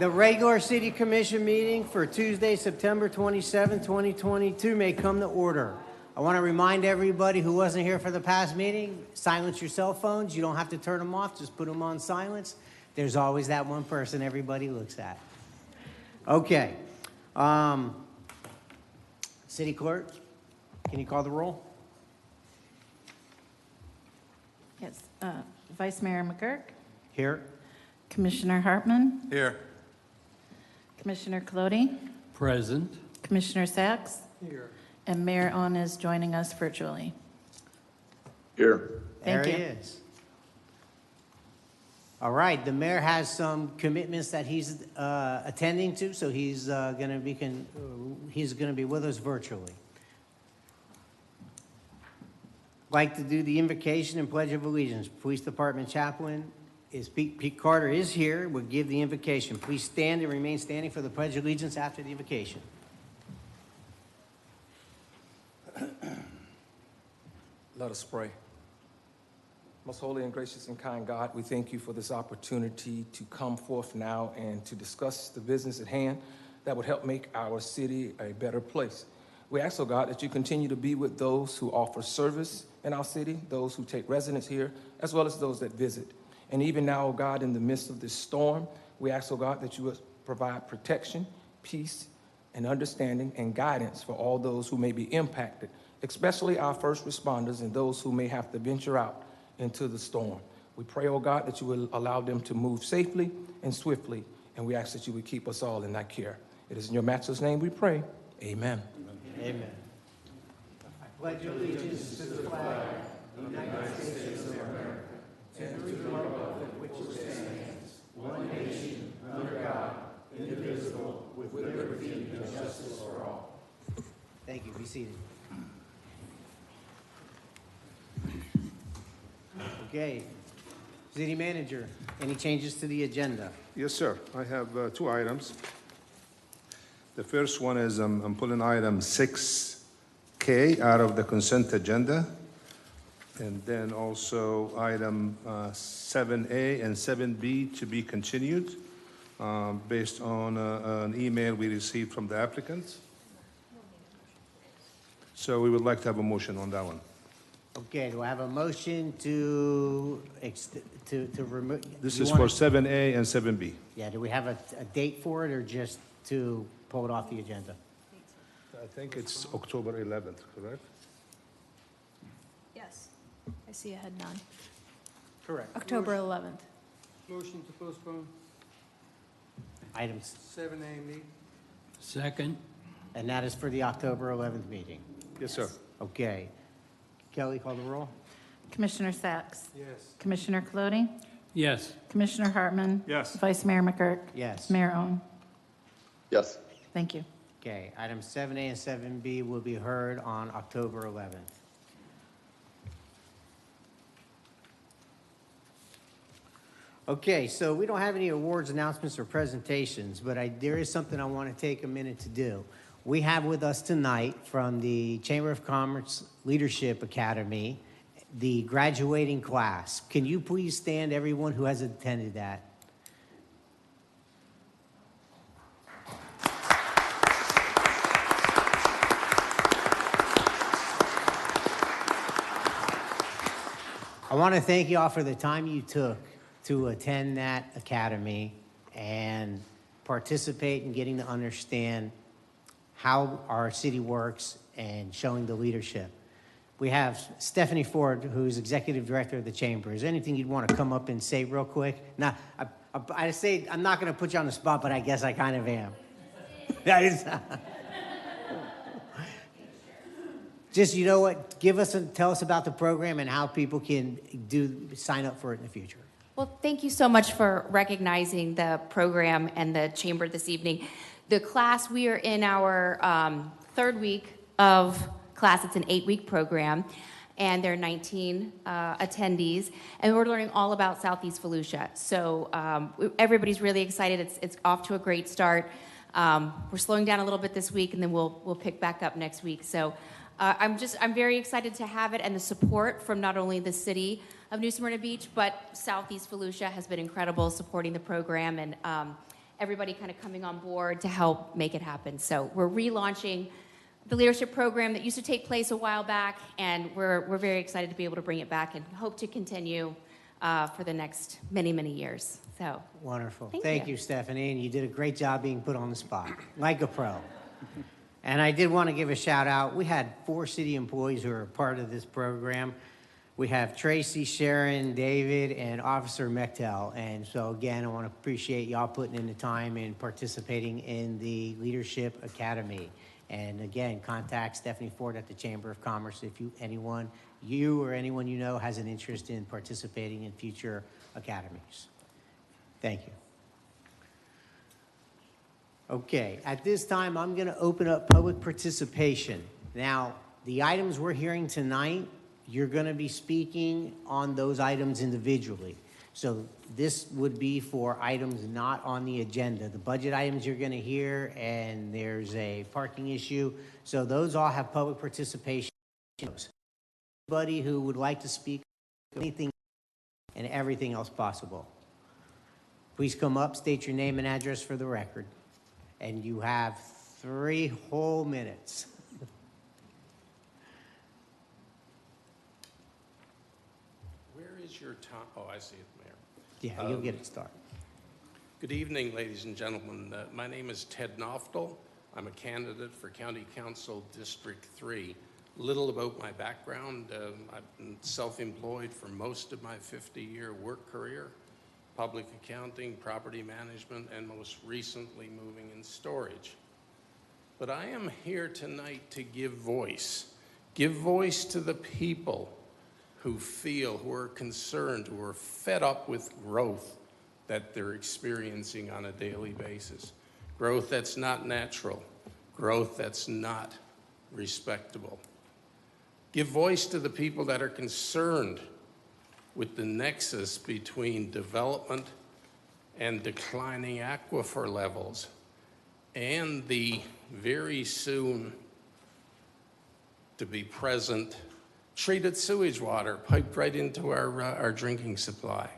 The regular City Commission meeting for Tuesday, September 27, 2022 may come to order. I want to remind everybody who wasn't here for the past meeting, silence your cell phones. You don't have to turn them off, just put them on silence. There's always that one person everybody looks at. Okay. City Clerk, can you call the roll? Yes. Vice Mayor McGurk, Here. Commissioner Hartman, Here. Commissioner Colodi, Present. Commissioner Sachs, Here. and Mayor On is joining us virtually. Here. Thank There you. he is. All right, the mayor has some commitments that he's attending to, so he's going to be with us virtually. Like to do the invocation and pledge of allegiance. Police Department Chaplain Pete Carter is here. We'll give the invocation. Please stand and remain standing for the pledge of allegiance after the invocation. Let us pray. Most holy and gracious and kind God, we thank you for this opportunity to come forth now and to discuss the business at hand that would help make our city a better place. We ask, oh God, that you continue to be with those who offer service in our city, those who take residence here, as well as those that visit. And even now, oh God, in the midst of this storm, we ask, oh God, that you would provide protection, peace, and understanding and guidance for all those who may be impacted, especially our first responders and those who may have to venture out into the storm. We pray, oh God, that you will allow them to move safely and swiftly, and we ask that you would keep us all in that care. It is in your matchless name we pray. Amen. Amen. I pledge allegiance to the flag of the United States of America and to the republic which stands, one nation, under God, indivisible, with liberty and justice for all. Thank you. Be seated. Okay. City Manager, any changes to the agenda? Yes, sir. I have two items. The first one is I'm pulling item 6K out of the consent agenda. And then also item 7A and 7B to be continued based on an email we received from the applicants. So we would like to have a motion on that one. Okay, do I have a motion to remove? This is for 7A and 7B. Yeah, do we have a date for it or just to pull it off the agenda? I think it's October 11th, correct? Yes, I see a head nod. Correct. October 11th. Motion to postpone Items, 7A meet. Second. and that is for the October 11th meeting. Yes, sir. Okay. Kelly, call the roll. Commissioner Sachs, Yes. Commissioner Colodi, Yes. Commissioner Hartman, Yes. Vice Mayor McGurk, Yes. Mayor On. Yes. Thank you. Okay, items 7A and 7B will be heard on October 11th. Okay, so we don't have any awards, announcements, or presentations, but there is something I want to take a minute to do. We have with us tonight from the Chamber of Commerce Leadership Academy, the graduating class. Can you please stand, everyone who has attended that? I want to thank you all for the time you took to attend that academy and participate in getting to understand how our city works and showing the leadership. We have Stephanie Ford, who's Executive Director of the Chamber. Is there anything you'd want to come up and say real quick? Now, I say I'm not going to put you on the spot, but I guess I kind of am. That is. Just, you know what, tell us about the program and how people can sign up for it in the future. Well, thank you so much for recognizing the program and the chamber this evening. The class, we are in our third week of class. It's an 8-week program, and there are 19 attendees, and we're learning all about Southeast Volusia. So everybody's really excited. It's off to a great start. We're slowing down a little bit this week, and then we'll pick back up next week. So I'm very excited to have it, and the support from not only the city of New Smyrna Beach, but Southeast Volusia has been incredible supporting the program, everybody kind of coming on board to help make it happen. So we're relaunching the leadership program that used to take place a while back, and we're very excited to be able to bring it back and hope to continue for the next many, many years. So Wonderful. Thank Thank you. you, Stephanie, and you did a great job being put on the spot, like a pro. And I did want to give a shout out. We had 4 city employees who are part of this program. We have Tracy, Sharon, David, and Officer Mechtel. And so again, I want to appreciate y'all putting in the time and participating in the Leadership Academy. And again, contact Stephanie Ford at the Chamber of Commerce if you or anyone you know has an interest in participating in future academies. Thank you. Okay, at this time, I'm going to open up public participation. Now, the items we're hearing tonight, you're going to be speaking on those items individually. So this would be for items not on the agenda. The budget items you're going to hear, and there's a parking issue. So those all have public participation. Anybody who would like to speak anything and everything else possible, please come up, state your name and address for the record. And you have 3 whole minutes. Where is your time? Oh, I see it, Mayor. Yeah, you'll get it started. Good evening, ladies and gentlemen. My name is Ted Noftel. I'm a candidate for County Council District 3. Little about my background. I've been self-employed for most of my 50-year work career, public accounting, property management, and most recently moving and storage. But I am here tonight to give voice to the people who feel, who are concerned, who are fed up with growth that they're experiencing on a daily basis. Growth that's not natural, growth that's not respectable. Give voice to the people that are concerned with the nexus between development and declining aquifer levels and the very soon to be present treated sewage water piped right into our drinking supply.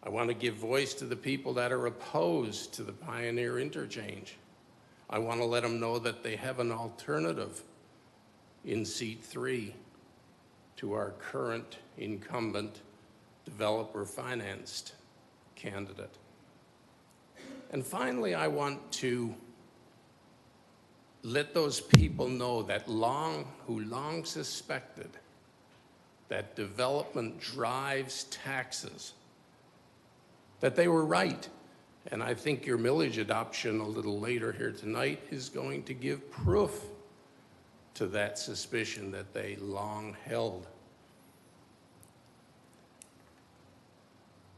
I want to give voice to the people that are opposed to the Pioneer Interchange. I want to let them know that they have an alternative in seat 3 to our current incumbent developer-financed candidate. And finally, I want to let those people know that who long suspected that development drives taxes, that they were right. And I think your millage adoption a little later here tonight is going to give proof to that suspicion that they long held.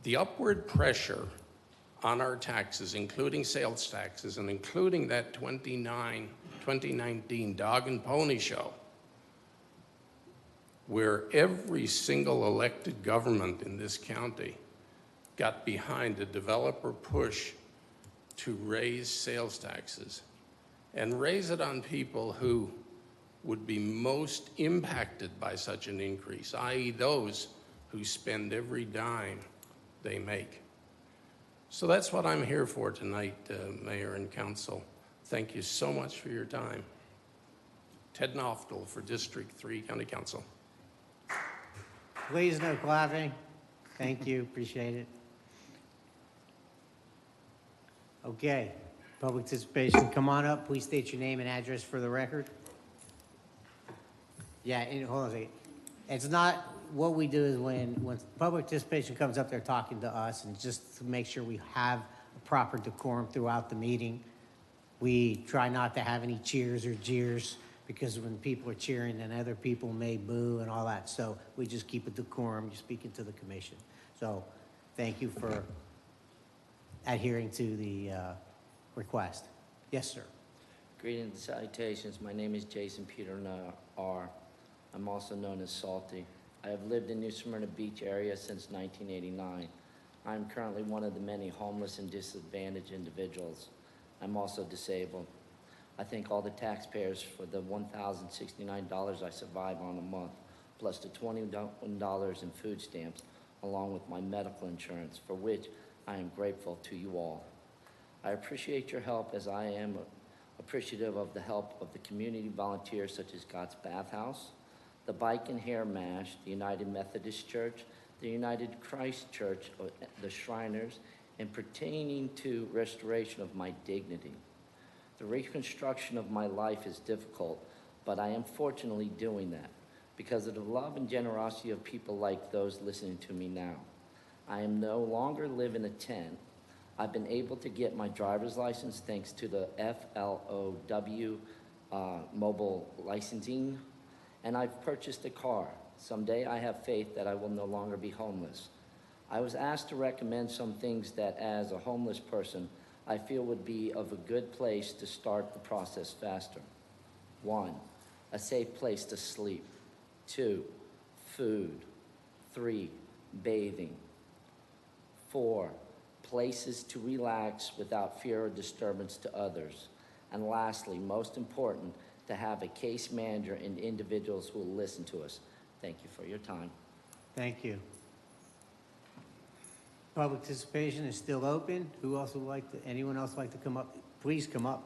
The upward pressure on our taxes, including sales taxes and including that 2019 dog and pony show, where every single elected government in this county got behind a developer push to raise sales taxes and raise it on people who would be most impacted by such an increase, i.e. those who spend every dime they make. So that's what I'm here for tonight, Mayor and Council. Thank you so much for your time. Ted Noftel for District 3 County Council. Please, no clapping. Thank you, appreciate it. Okay, public participation, come on up. Please state your name and address for the record. Yeah, and hold on a second. It's not, what we do is when public participation comes up, they're talking to us, and just to make sure we have a proper decorum throughout the meeting. We try not to have any cheers or jeers, because when people are cheering, then other people may boo and all that. So we just keep a decorum, you're speaking to the commission. So thank you for adhering to the request. Yes, sir. Greetings and salutations. My name is Jason Peter R. I'm also known as Salty. I have lived in New Smyrna Beach area since 1989. I'm currently one of the many homeless and disadvantaged individuals. I'm also disabled. I thank all the taxpayers for the $1,069 I survive on a month, plus the $21 in food stamps, along with my medical insurance, for which I am grateful to you all. I appreciate your help as I am appreciative of the help of the community volunteers such as God's Bathhouse, the Bike and Hair Mash, the United Methodist Church, the United Christ Church, the Shriners, and pertaining to restoration of my dignity. The reconstruction of my life is difficult, but I am fortunately doing that because of the love and generosity of people like those listening to me now. I am no longer live in a tent. I've been able to get my driver's license thanks to the FLOW mobile licensing, and I've purchased a car. Someday I have faith that I will no longer be homeless. I was asked to recommend some things that as a homeless person, I feel would be of a good place to start the process faster. 1, a safe place to sleep. 2, food. 3, bathing. 4, places to relax without fear or disturbance to others. And lastly, most important, to have a case manager and individuals who will listen to us. Thank you for your time. Thank you. Public participation is still open. Who else would like to, anyone else like to come up? Please come up.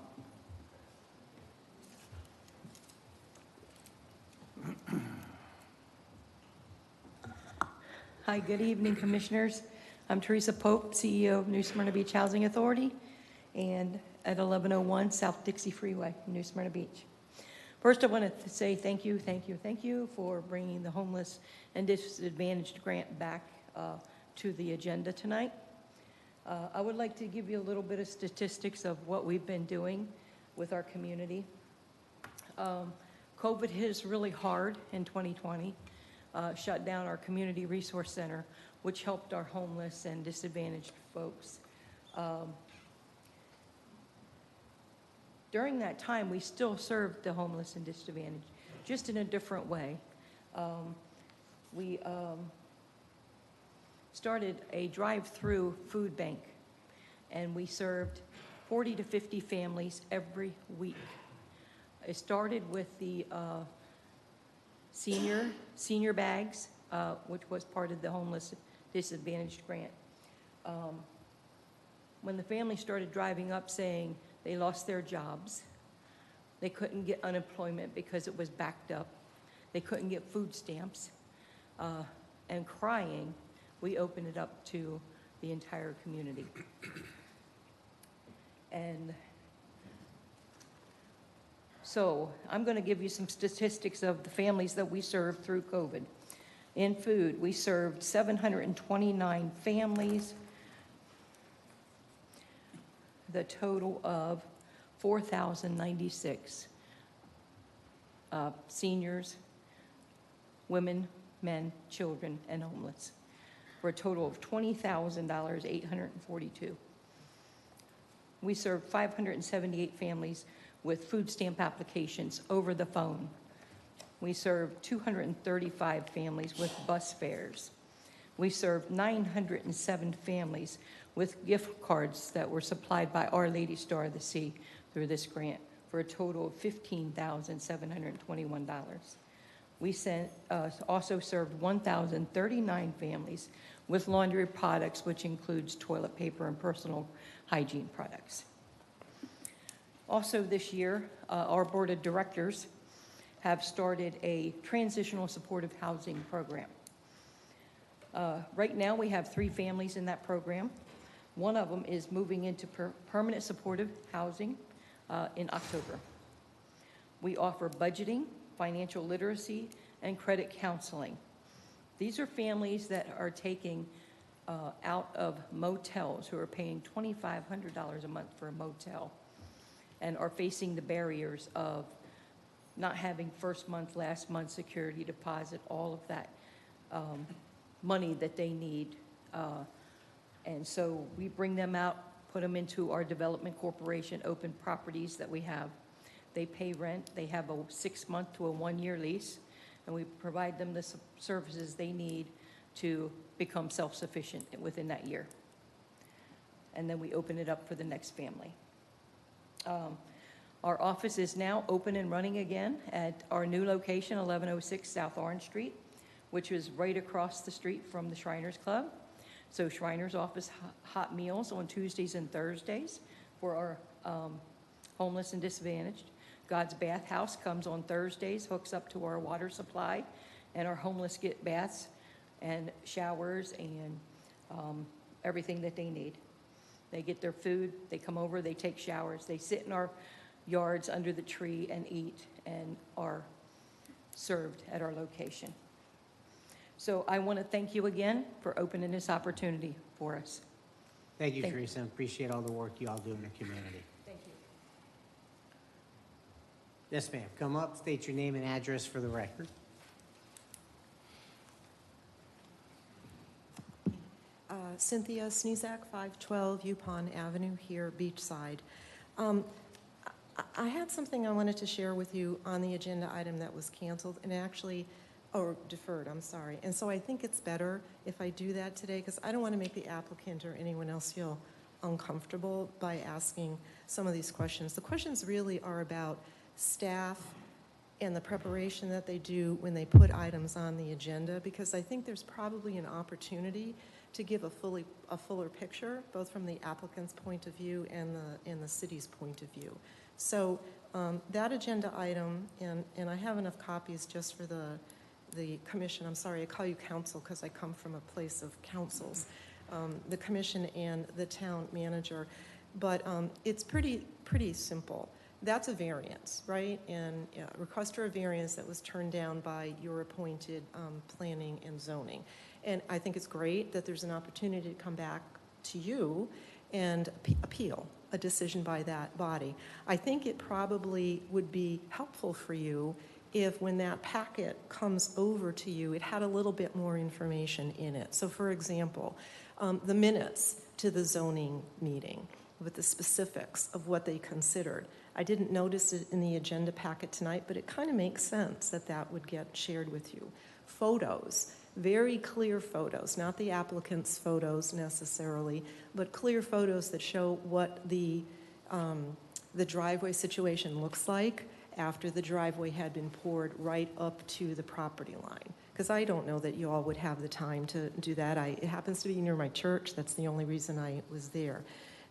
Hi, good evening, Commissioners. I'm Teresa Pope, CEO of New Smyrna Beach Housing Authority, and at 1101 South Dixie Freeway, New Smyrna Beach. First, I want to say thank you for bringing the homeless and disadvantaged grant back to the agenda tonight. I would like to give you a little bit of statistics of what we've been doing with our community. COVID hit us really hard in 2020, shut down our community resource center, which helped our homeless and disadvantaged folks. During that time, we still served the homeless and disadvantaged, just in a different way. We started a drive-through food bank, and we served 40 to 50 families every week. It started with the senior bags, which was part of the homeless disadvantaged grant. When the family started driving up saying they lost their jobs, they couldn't get unemployment because it was backed up, they couldn't get food stamps, and crying, we opened it up to the entire community. And so I'm going to give you some statistics of the families that we served through COVID. In food, we served 729 families, the total of 4,096 seniors, women, men, children, and homeless, for a total of $20,842. We served 578 families with food stamp applications over the phone. We served 235 families with bus fares. We served 907 families with gift cards that were supplied by Our Lady Star of the Sea through this grant, for a total of $15,721. We also served 1,039 families with laundry products, which includes toilet paper and personal hygiene products. Also this year, our board of directors have started a transitional supportive housing program. Right now we have 3 families in that program. One of them is moving into permanent supportive housing in October. We offer budgeting, financial literacy, and credit counseling. These are families that are taking out of motels, who are paying $2,500 a month for a motel, and are facing the barriers of not having first month, last month security deposit, all of that money that they need. And so we bring them out, put them into our development corporation open properties that we have. They pay rent, they have a 6-month to a 1-year lease, and we provide them the services they need to become self-sufficient within that year. And then we open it up for the next family. Our office is now open and running again at our new location, 1106 South Orange Street, which is right across the street from the Shriners Club. So Shriners offers hot meals on Tuesdays and Thursdays for our homeless and disadvantaged. God's Bath House comes on Thursdays, hooks up to our water supply, and our homeless get baths and showers and everything that they need. They get their food, they come over, they take showers, they sit in our yards under the tree and eat and are served at our location. So I want to thank you again for opening this opportunity for us. Thank you, Thank you. Teresa. Appreciate all the work you all do in the community. Thank you. Yes, ma'am. Come up, state your name and address for the record. Cynthia Snezak, 512 Yupon Avenue here, Beachside. I had something I wanted to share with you on the agenda item that was canceled and actually, or deferred, I'm sorry. And so I think it's better if I do that today because I don't want to make the applicant or anyone else feel uncomfortable by asking some of these questions. The questions really are about staff and the preparation that they do when they put items on the agenda because I think there's probably an opportunity to give a fuller picture, both from the applicant's point of view and the city's point of view. So that agenda item, and I have enough copies just for the commission. I'm sorry, I call you council because I come from a place of councils. The commission and the town manager, but it's pretty simple. That's a variance, right? And request for a variance that was turned down by your appointed planning and zoning. And I think it's great that there's an opportunity to come back to you and appeal a decision by that body. I think it probably would be helpful for you if when that packet comes over to you, it had a little bit more information in it. So for example, the minutes to the zoning meeting with the specifics of what they considered. I didn't notice it in the agenda packet tonight, but it kind of makes sense that that would get shared with you. Photos. Very clear photos, not the applicant's photos necessarily, but clear photos that show what the driveway situation looks like after the driveway had been poured right up to the property line. Because I don't know that you all would have the time to do that. It happens to be near my church. That's the only reason I was there.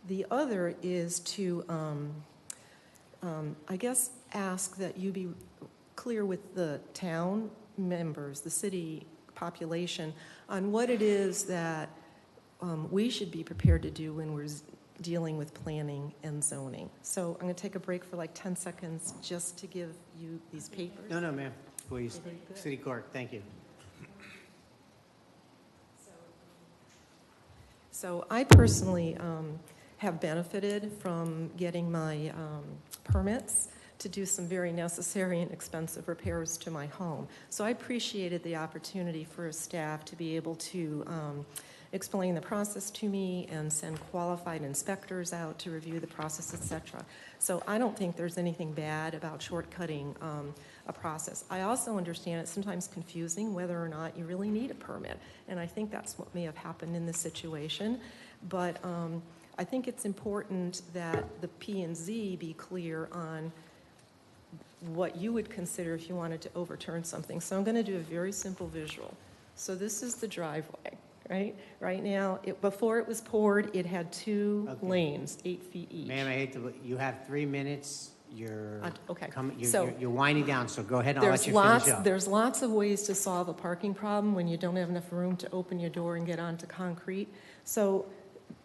The other is to, I guess, ask that you be clear with the town members, the city population, on what it is that we should be prepared to do when we're dealing with planning and zoning. So I'm going to take a break for like 10 seconds just to give you these papers. No, ma'am. Please. City Clerk, thank you. So I personally have benefited from getting my permits to do some very necessary and expensive repairs to my home. So I appreciated the opportunity for staff to be able to explain the process to me and send qualified inspectors out to review the process, etc. So I don't think there's anything bad about shortcutting a process. I also understand it's sometimes confusing whether or not you really need a permit, and I think that's what may have happened in this situation. But I think it's important that the P&Z be clear on what you would consider if you wanted to overturn something. So I'm going to do a very simple visual. So this is the driveway, right? Right now, before it was poured, it had two lanes, 8 feet each. Ma'am, I hate to, you have 3 minutes. You're okay. You're winding down, so go ahead and I'll let you finish up. There's lots of ways to solve a parking problem when you don't have enough room to open your door and get onto concrete. So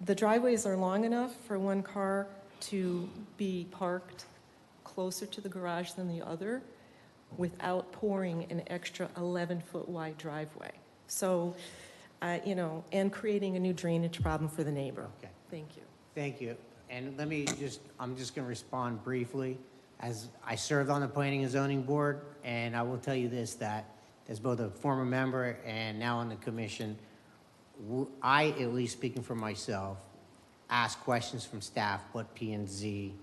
the driveways are long enough for one car to be parked closer to the garage than the other without pouring an extra 11-foot wide driveway. So, and creating a new drainage problem for the neighbor. Okay. Thank you. Thank you. And I'm just going to respond briefly. As I served on the Planning and Zoning Board, and I will tell you this, that as both a former member and now on the commission, I, at least speaking for myself, ask questions from staff what P&Z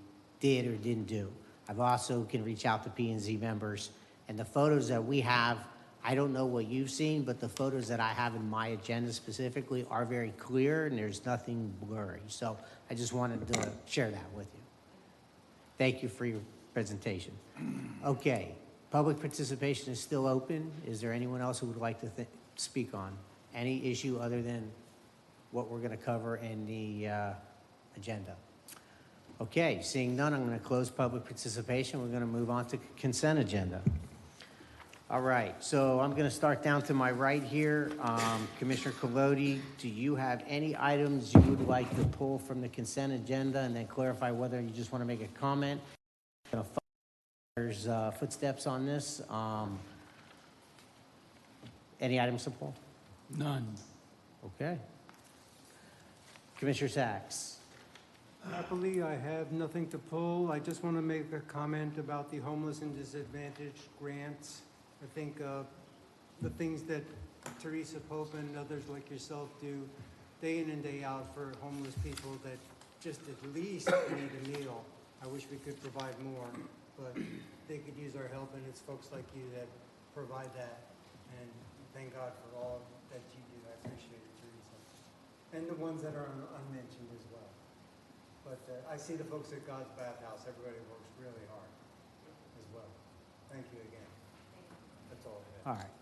did or didn't do. I've also can reach out to P&Z members, and the photos that we have, I don't know what you've seen, but the photos that I have in my agenda specifically are very clear, and there's nothing blurry. So I just wanted to share that with you. Thank you for your presentation. Okay, public participation is still open. Is there anyone else who would like to speak on any issue other than what we're going to cover in the agenda. Okay, seeing none, I'm going to close public participation. We're going to move on to consent agenda. All right, so I'm going to start down to my right here. Commissioner Colodi, do you have any items you would like to pull from the consent agenda and then clarify whether you just want to make a comment? There's footsteps on this. Any items to pull? None. Okay. Commissioner Sacks. Happily, I have nothing to pull. I just want to make a comment about the homeless and disadvantaged grants. I think the things that Teresa Pope and others like yourself do day in and day out for homeless people that just at least need a meal. I wish we could provide more, but they could use our help, and it's folks like you that provide that. And thank God for all that you do. I appreciate it, Teresa. And the ones that are unmentioned as well. But I see the folks at God's Bathhouse. Everybody works really hard as well. Thank you again. That's all I have. All right.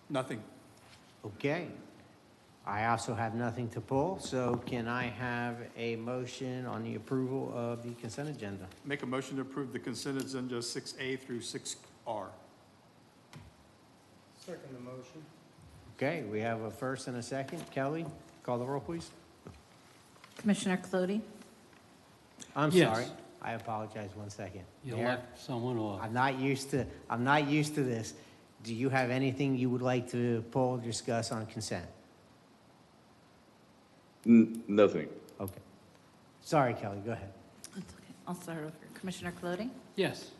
Nothing. Okay. I also have nothing to pull, so can I have a motion on the approval of the consent agenda? Make a motion to approve the consent agenda 6A through 6R. Second the motion. Okay, we have a first and a second. Kelly, call the roll, please. Commissioner Colodi, I'm Yes. sorry. I apologize. 1 second. You Mayor, left someone off. I'm not used to this. Do you have anything you would like to pull or discuss on consent? Nothing. Okay. Sorry, Kelly, go ahead. that's okay. I'll start over. Commissioner Colodi, Yes.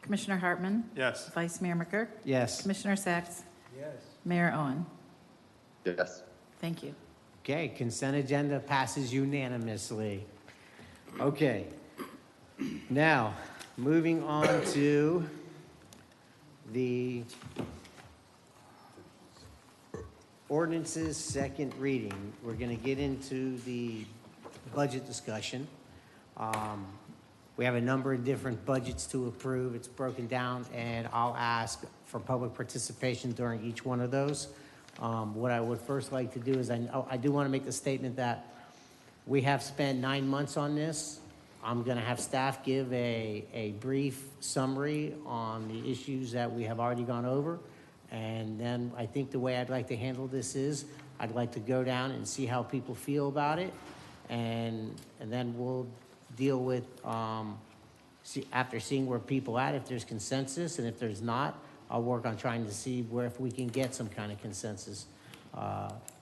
Commissioner Hartman, Yes. Vice Mayor McGurk, Yes. Commissioner Sacks, Yes. Mayor Owen. Yes. Thank you. Okay, consent agenda passes unanimously. Okay. Now, moving on to the ordinances, second reading. We're going to get into the budget discussion. We have a number of different budgets to approve. It's broken down, and I'll ask for public participation during each one of those. What I would first like to do is, I do want to make the statement that we have spent 9 months on this. I'm going to have staff give a brief summary on the issues that we have already gone over. And then I think the way I'd like to handle this is, I'd like to go down and see how people feel about it. And then we'll deal with, after seeing where people are at, if there's consensus, and if there's not, I'll work on trying to see where, if we can get some kind of consensus,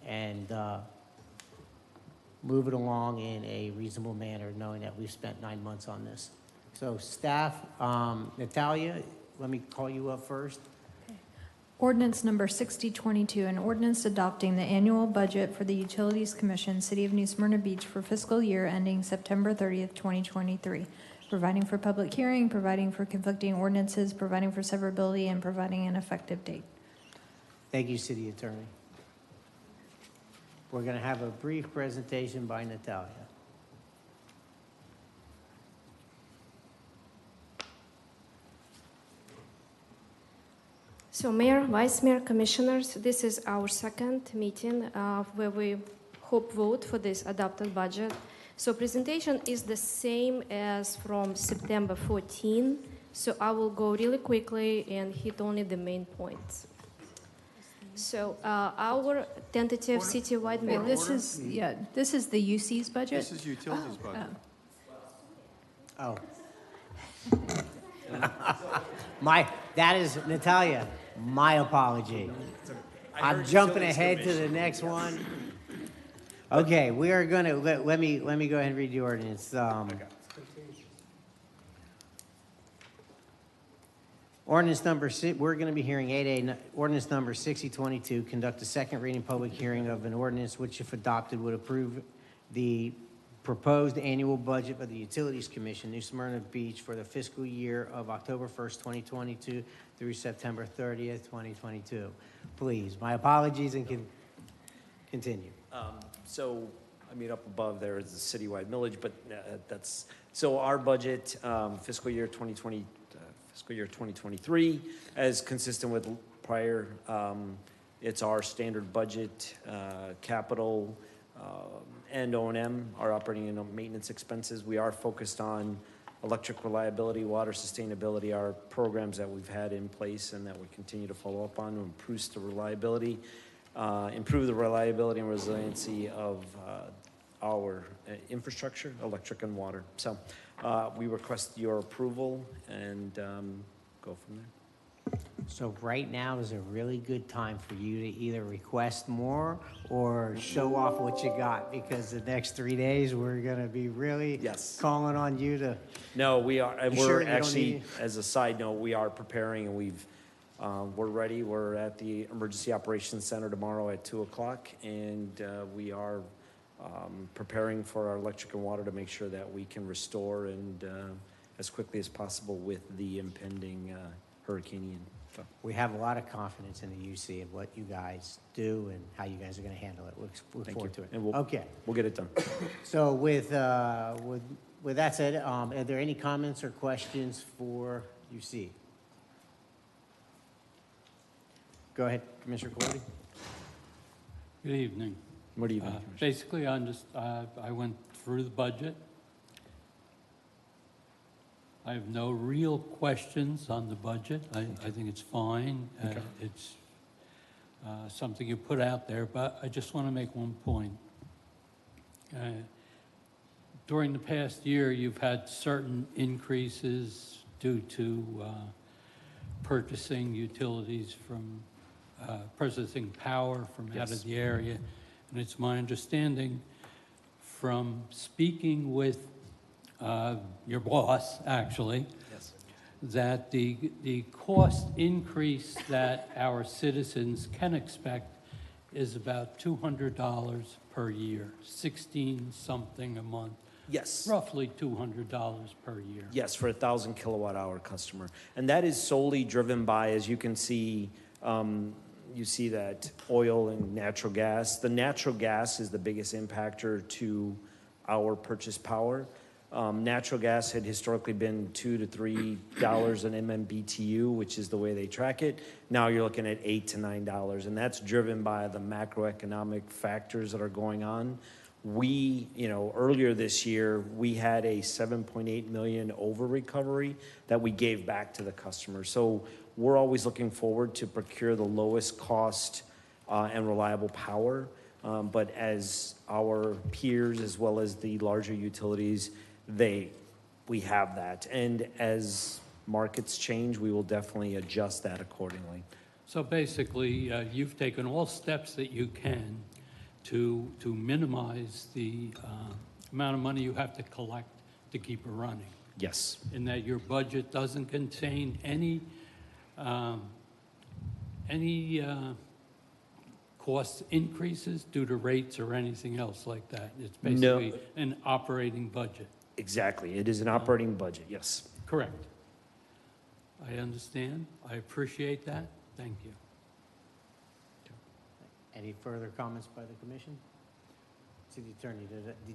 and move it along in a reasonable manner, knowing that we've spent 9 months on this. So staff, Natalia, let me call you up first. Ordinance number 6022, an ordinance adopting the annual budget for the Utilities Commission, City of New Smyrna Beach for fiscal year ending September 30th, 2023, providing for public hearing, providing for conflicting ordinances, providing for severability, and providing an effective date. Thank you, City Attorney. We're going to have a brief presentation by Natalia. So Mayor, Vice Mayor, Commissioners, this is our second meeting where we hope vote for this adopted budget. So presentation is the same as from September 14, so I will go really quickly and hit only the main points. So our tentative citywide Wait, millage. this is the UC's budget? This is utilities budget. Oh. That is, Natalia, my apology. I'm jumping ahead to the next one. Okay, we are going to, let me go ahead and read the ordinance. Ordinance number we're going to be hearing 8A, ordinance number 6022, conduct a second reading public hearing of an ordinance which, if adopted, would approve the proposed annual budget of the Utilities Commission, New Smyrna Beach, for the fiscal year of October 1st, 2022 through September 30th, 2022. Please, my apologies, and continue. So, I mean, up above there is the citywide millage, but that's, so our budget, fiscal year 2023, as consistent with prior, it's our standard budget, capital, and O&M, our operating and maintenance expenses. We are focused on electric reliability, water sustainability, our programs that we've had in place and that we continue to follow up on to improve the reliability and resiliency of our infrastructure, electric and water. So we request your approval and go from there. So right now is a really good time for you to either request more or show off what you got, because the next 3 days, we're gonna be really calling on you to. No, we are, and You sure we're you don't actually, need- as a side note, we are preparing and we're ready. We're at the Emergency Operations Center tomorrow at 2:00, and we are preparing for our electric and water to make sure that we can restore and as quickly as possible with the impending Hurricane Ian. So. We have a lot of confidence in the UC of what you guys do and how you guys are gonna handle it. Look forward to it. And Okay. We'll get it done. So with that said, are there any comments or questions for UC? Go ahead, Commissioner Colodi. Good evening. Good evening, Basically, I went through the budget. I have no real questions on the budget. I think it's fine. It's something you put out there, but I just want to make one point. During the past year, you've had certain increases due to purchasing utilities from, purchasing power from out of the area. And it's my understanding from speaking with your boss, actually, that the cost increase that our citizens can expect is about $200 per year, 16-something a month. Yes. Roughly $200 per year. Yes, for a 1,000 kilowatt hour customer. And that is solely driven by, as you can see, you see that oil and natural gas. The natural gas is the biggest impactor to our purchase power. Natural gas had historically been $2 to $3 an MMBTU, which is the way they track it. Now you're looking at $8 to $9, and that's driven by the macroeconomic factors that are going on. We, earlier this year, we had a $7.8 million over recovery that we gave back to the customer. So we're always looking forward to procure the lowest cost and reliable power. But as our peers, as well as the larger utilities, we have that. And as markets change, we will definitely adjust that accordingly. So basically, you've taken all steps that you can to minimize the amount of money you have to collect to keep it running. Yes. In that your budget doesn't contain any cost increases due to rates or anything else like that. It's basically an operating budget. Exactly. It is an operating budget, yes. Correct. I understand. I appreciate that. Thank you. Any further comments by the commission? City Attorney,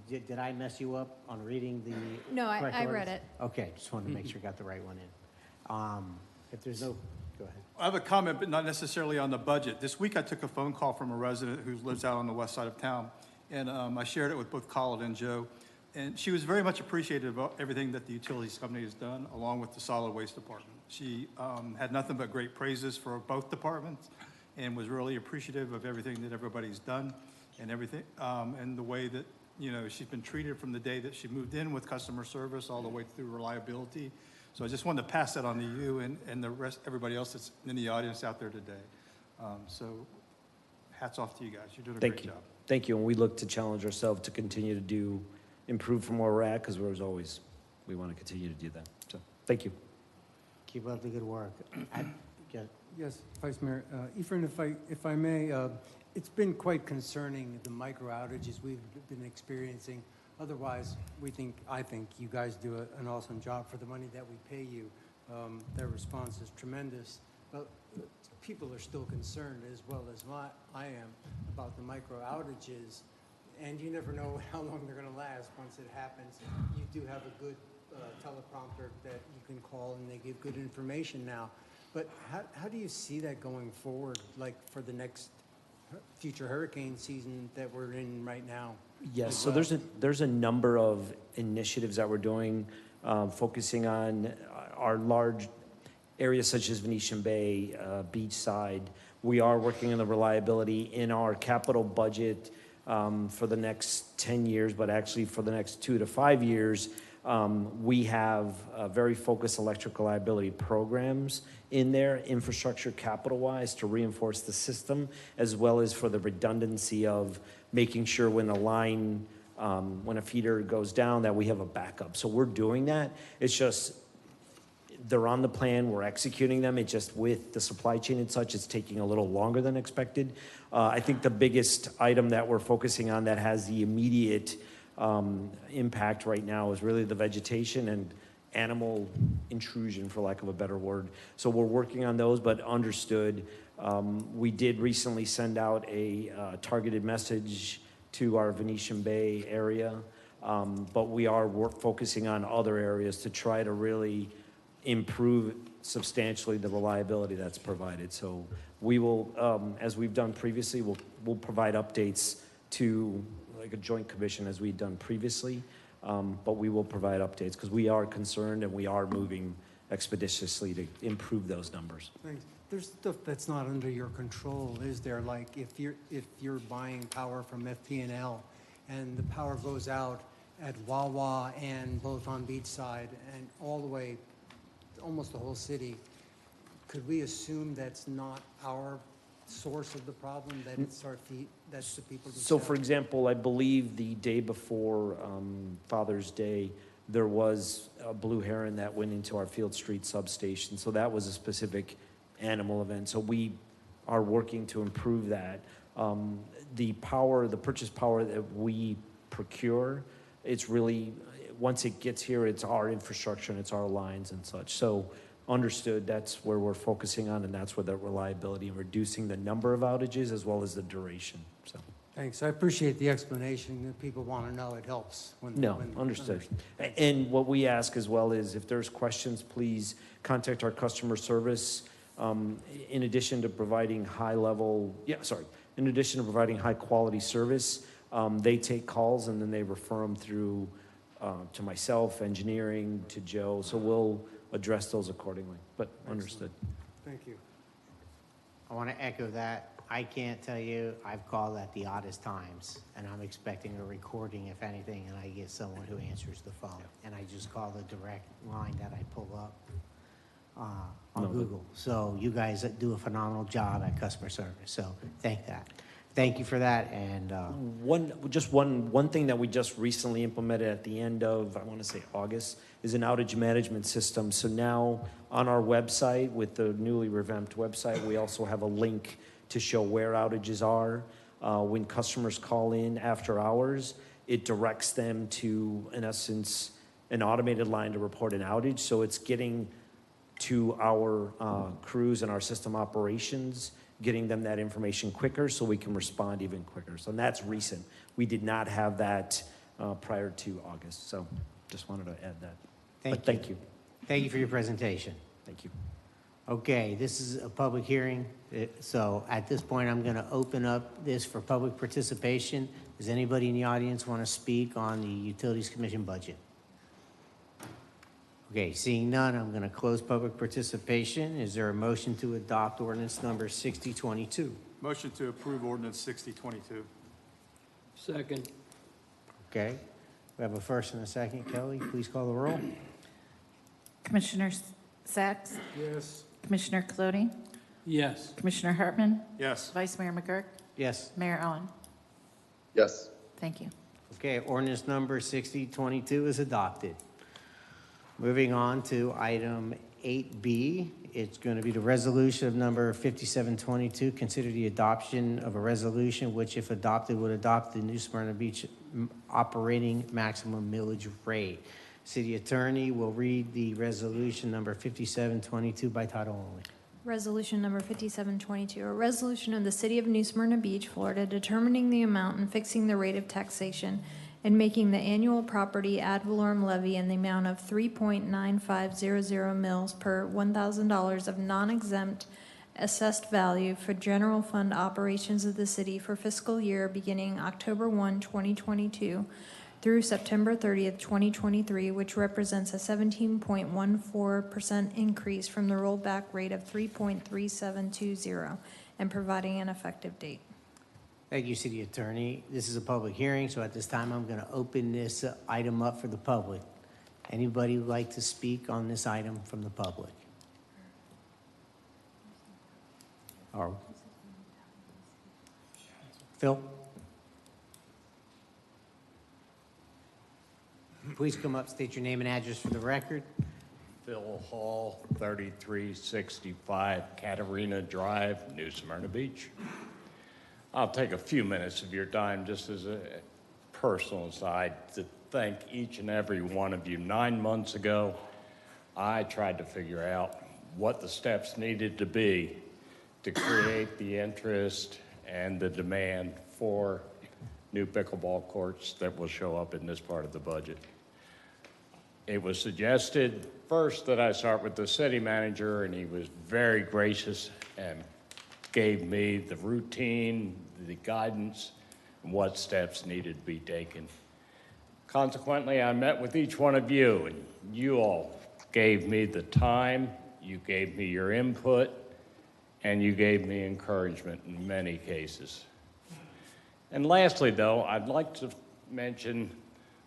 did I mess you up on reading the No, correct I read ordinance? it. Okay, just wanted to make sure I got the right one in. If there's no, go ahead. I have a comment, but not necessarily on the budget. This week, I took a phone call from a resident who lives out on the west side of town, and I shared it with both Colin and Joe. And she was very much appreciative of everything that the utilities company has done, along with the solid waste department. She had nothing but great praises for both departments and was really appreciative of everything that everybody's done and everything, and the way that, she's been treated from the day that she moved in with customer service all the way through reliability. So I just wanted to pass that on to you and the rest, everybody else that's in the audience out there today. So hats off to you guys. You're doing a great job. Thank you. And we look to challenge ourselves to continue to improve from where we're at, because as always, we want to continue to do that. So thank you. Keep up the good work. Yes, Vice Mayor. Efren, if I may, it's been quite concerning, the micro outages we've been experiencing. Otherwise, I think you guys do an awesome job for the money that we pay you. Their response is tremendous. But people are still concerned, as well as I am, about the micro outages. And you never know how long they're going to last once it happens. You do have a good teleprompter that you can call, and they give good information now. But how do you see that going forward, like for the next future hurricane season that we're in right now. Yes, as so well. there's a number of initiatives that we're doing, focusing on our large areas such as Venetian Bay, Beachside. We are working on the reliability in our capital budget for the next 10 years, but actually for the next 2 to 5 years. We have very focused electric reliability programs in there, infrastructure capital-wise, to reinforce the system, as well as for the redundancy of making sure when a line, when a feeder goes down, that we have a backup. So we're doing that. It's just, they're on the plan, we're executing them. It just, with the supply chain and such, it's taking a little longer than expected. I think the biggest item that we're focusing on that has the immediate impact right now is really the vegetation and animal intrusion, for lack of a better word. So we're working on those, but understood. We did recently send out a targeted message to our Venetian Bay area, but we are focusing on other areas to try to really improve substantially the reliability that's provided. So we will, as we've done previously, we'll provide updates to like a joint commission as we've done previously, but we will provide updates because we are concerned and we are moving expeditiously to improve those numbers. Thanks. There's stuff that's not under your control, is there? Like if you're buying power from FP&L and the power goes out at Wawa and both on Beachside and all the way, almost the whole city, could we assume that's not our source of the problem, that it's our feet, that's the people? So for example, I believe the day before Father's Day, there was a blue heron that went into our Field Street substation. So that was a specific animal event. So we are working to improve that. The power, the purchase power that we procure, it's really, once it gets here, it's our infrastructure and it's our lines and such. So understood, that's where we're focusing on, and that's where the reliability and reducing the number of outages as well as the duration. So. Thanks. I appreciate the explanation that people want to know. It helps. Understood. And what we ask as well is if there's questions, please contact our customer service. In addition to providing in addition to providing high quality service, they take calls and then they refer them through to myself, engineering, to Joe. So we'll address those accordingly, but understood. Thank you. I want to echo that. I can't tell you, I've called at the oddest times, and I'm expecting a recording, if anything, and I get someone who answers the phone. And I just call the direct line that I pull up on Google. So you guys do a phenomenal job at customer service, so thank you for that. And one thing that we just recently implemented at the end of, I want to say August, is an outage management system. So now on our website, with the newly revamped website, we also have a link to show where outages are. When customers call in after hours, it directs them to, in essence, an automated line to report an outage. So it's getting to our crews and our system operations, getting them that information quicker so we can respond even quicker. So that's recent. We did not have that prior to August. So just wanted to add that. Thank you. Thank you for your presentation. Thank you. Okay, this is a public hearing. So at this point, I'm going to open up this for public participation. Does anybody in the audience want to speak on the Utilities Commission budget? Okay, seeing none, I'm going to close public participation. Is there a motion to adopt ordinance number 6022? Motion to approve ordinance 6022. Second. Okay, we have a first and a second. Kelly, please call the roll. Commissioner Sacks? Yes. Commissioner Colodi? Yes. Commissioner Hartman? Yes. Vice Mayor McGurk? Yes. Mayor Owen? Yes. Thank you. Okay, ordinance number 6022 is adopted. Moving on to item 8B, it's going to be the resolution of number 5722. Consider the adoption of a resolution which, if adopted, would adopt the New Smyrna Beach operating maximum millage rate. City Attorney will read the resolution number 5722 by title only. Resolution number 5722, a resolution of the City of New Smyrna Beach, Florida, determining the amount and fixing the rate of taxation and making the annual property ad valorem levy in the amount of 3.9500 mils per $1,000 of non-exempt assessed value for general fund operations of the city for fiscal year beginning October 1, 2022 through September 30th, 2023, which represents a 17.14% increase from the rollback rate of 3.3720, and providing an effective date. Thank you, City Attorney. This is a public hearing, so at this time, I'm going to open this item up for the public. Anybody would like to speak on this item from the public? Or Phil? Please come up, state your name and address for the record. Phil Hall, 3365 Katarina Drive, New Smyrna Beach. I'll take a few minutes of your time just as a personal side to thank each and every one of you. 9 months ago, I tried to figure out what the steps needed to be to create the interest and the demand for new pickleball courts that will show up in this part of the budget. It was suggested first that I start with the city manager, and he was very gracious and gave me the routine, the guidance, and what steps needed to be taken. Consequently, I met with each one of you, and you all gave me the time, you gave me your input, and you gave me encouragement in many cases. And lastly, though, I'd like to mention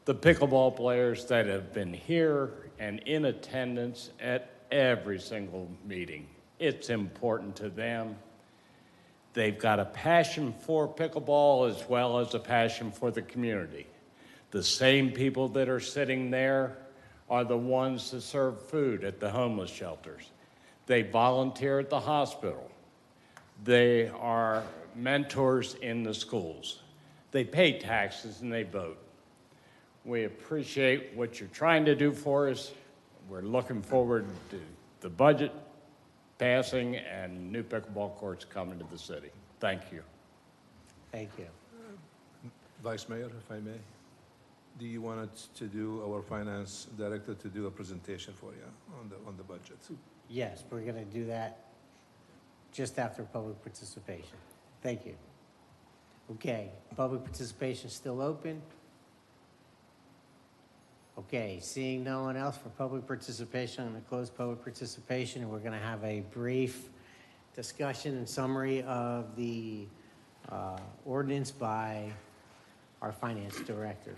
the pickleball players that have been here and in attendance at every single meeting. It's important to them. They've got a passion for pickleball as well as a passion for the community. The same people that are sitting there are the ones that serve food at the homeless shelters. They volunteer at the hospital. They are mentors in the schools. They pay taxes and they vote. We appreciate what you're trying to do for us. We're looking forward to the budget passing and new pickleball courts coming to the city. Thank you. Thank you. Vice Mayor, if I may, do you want us to do, our finance director to do a presentation for you on the budget? Yes, we're going to do that just after public participation. Thank you. Okay, public participation still open? Okay, seeing no one else for public participation, I'm going to close public participation, and we're going to have a brief discussion and summary of the ordinance by our finance director.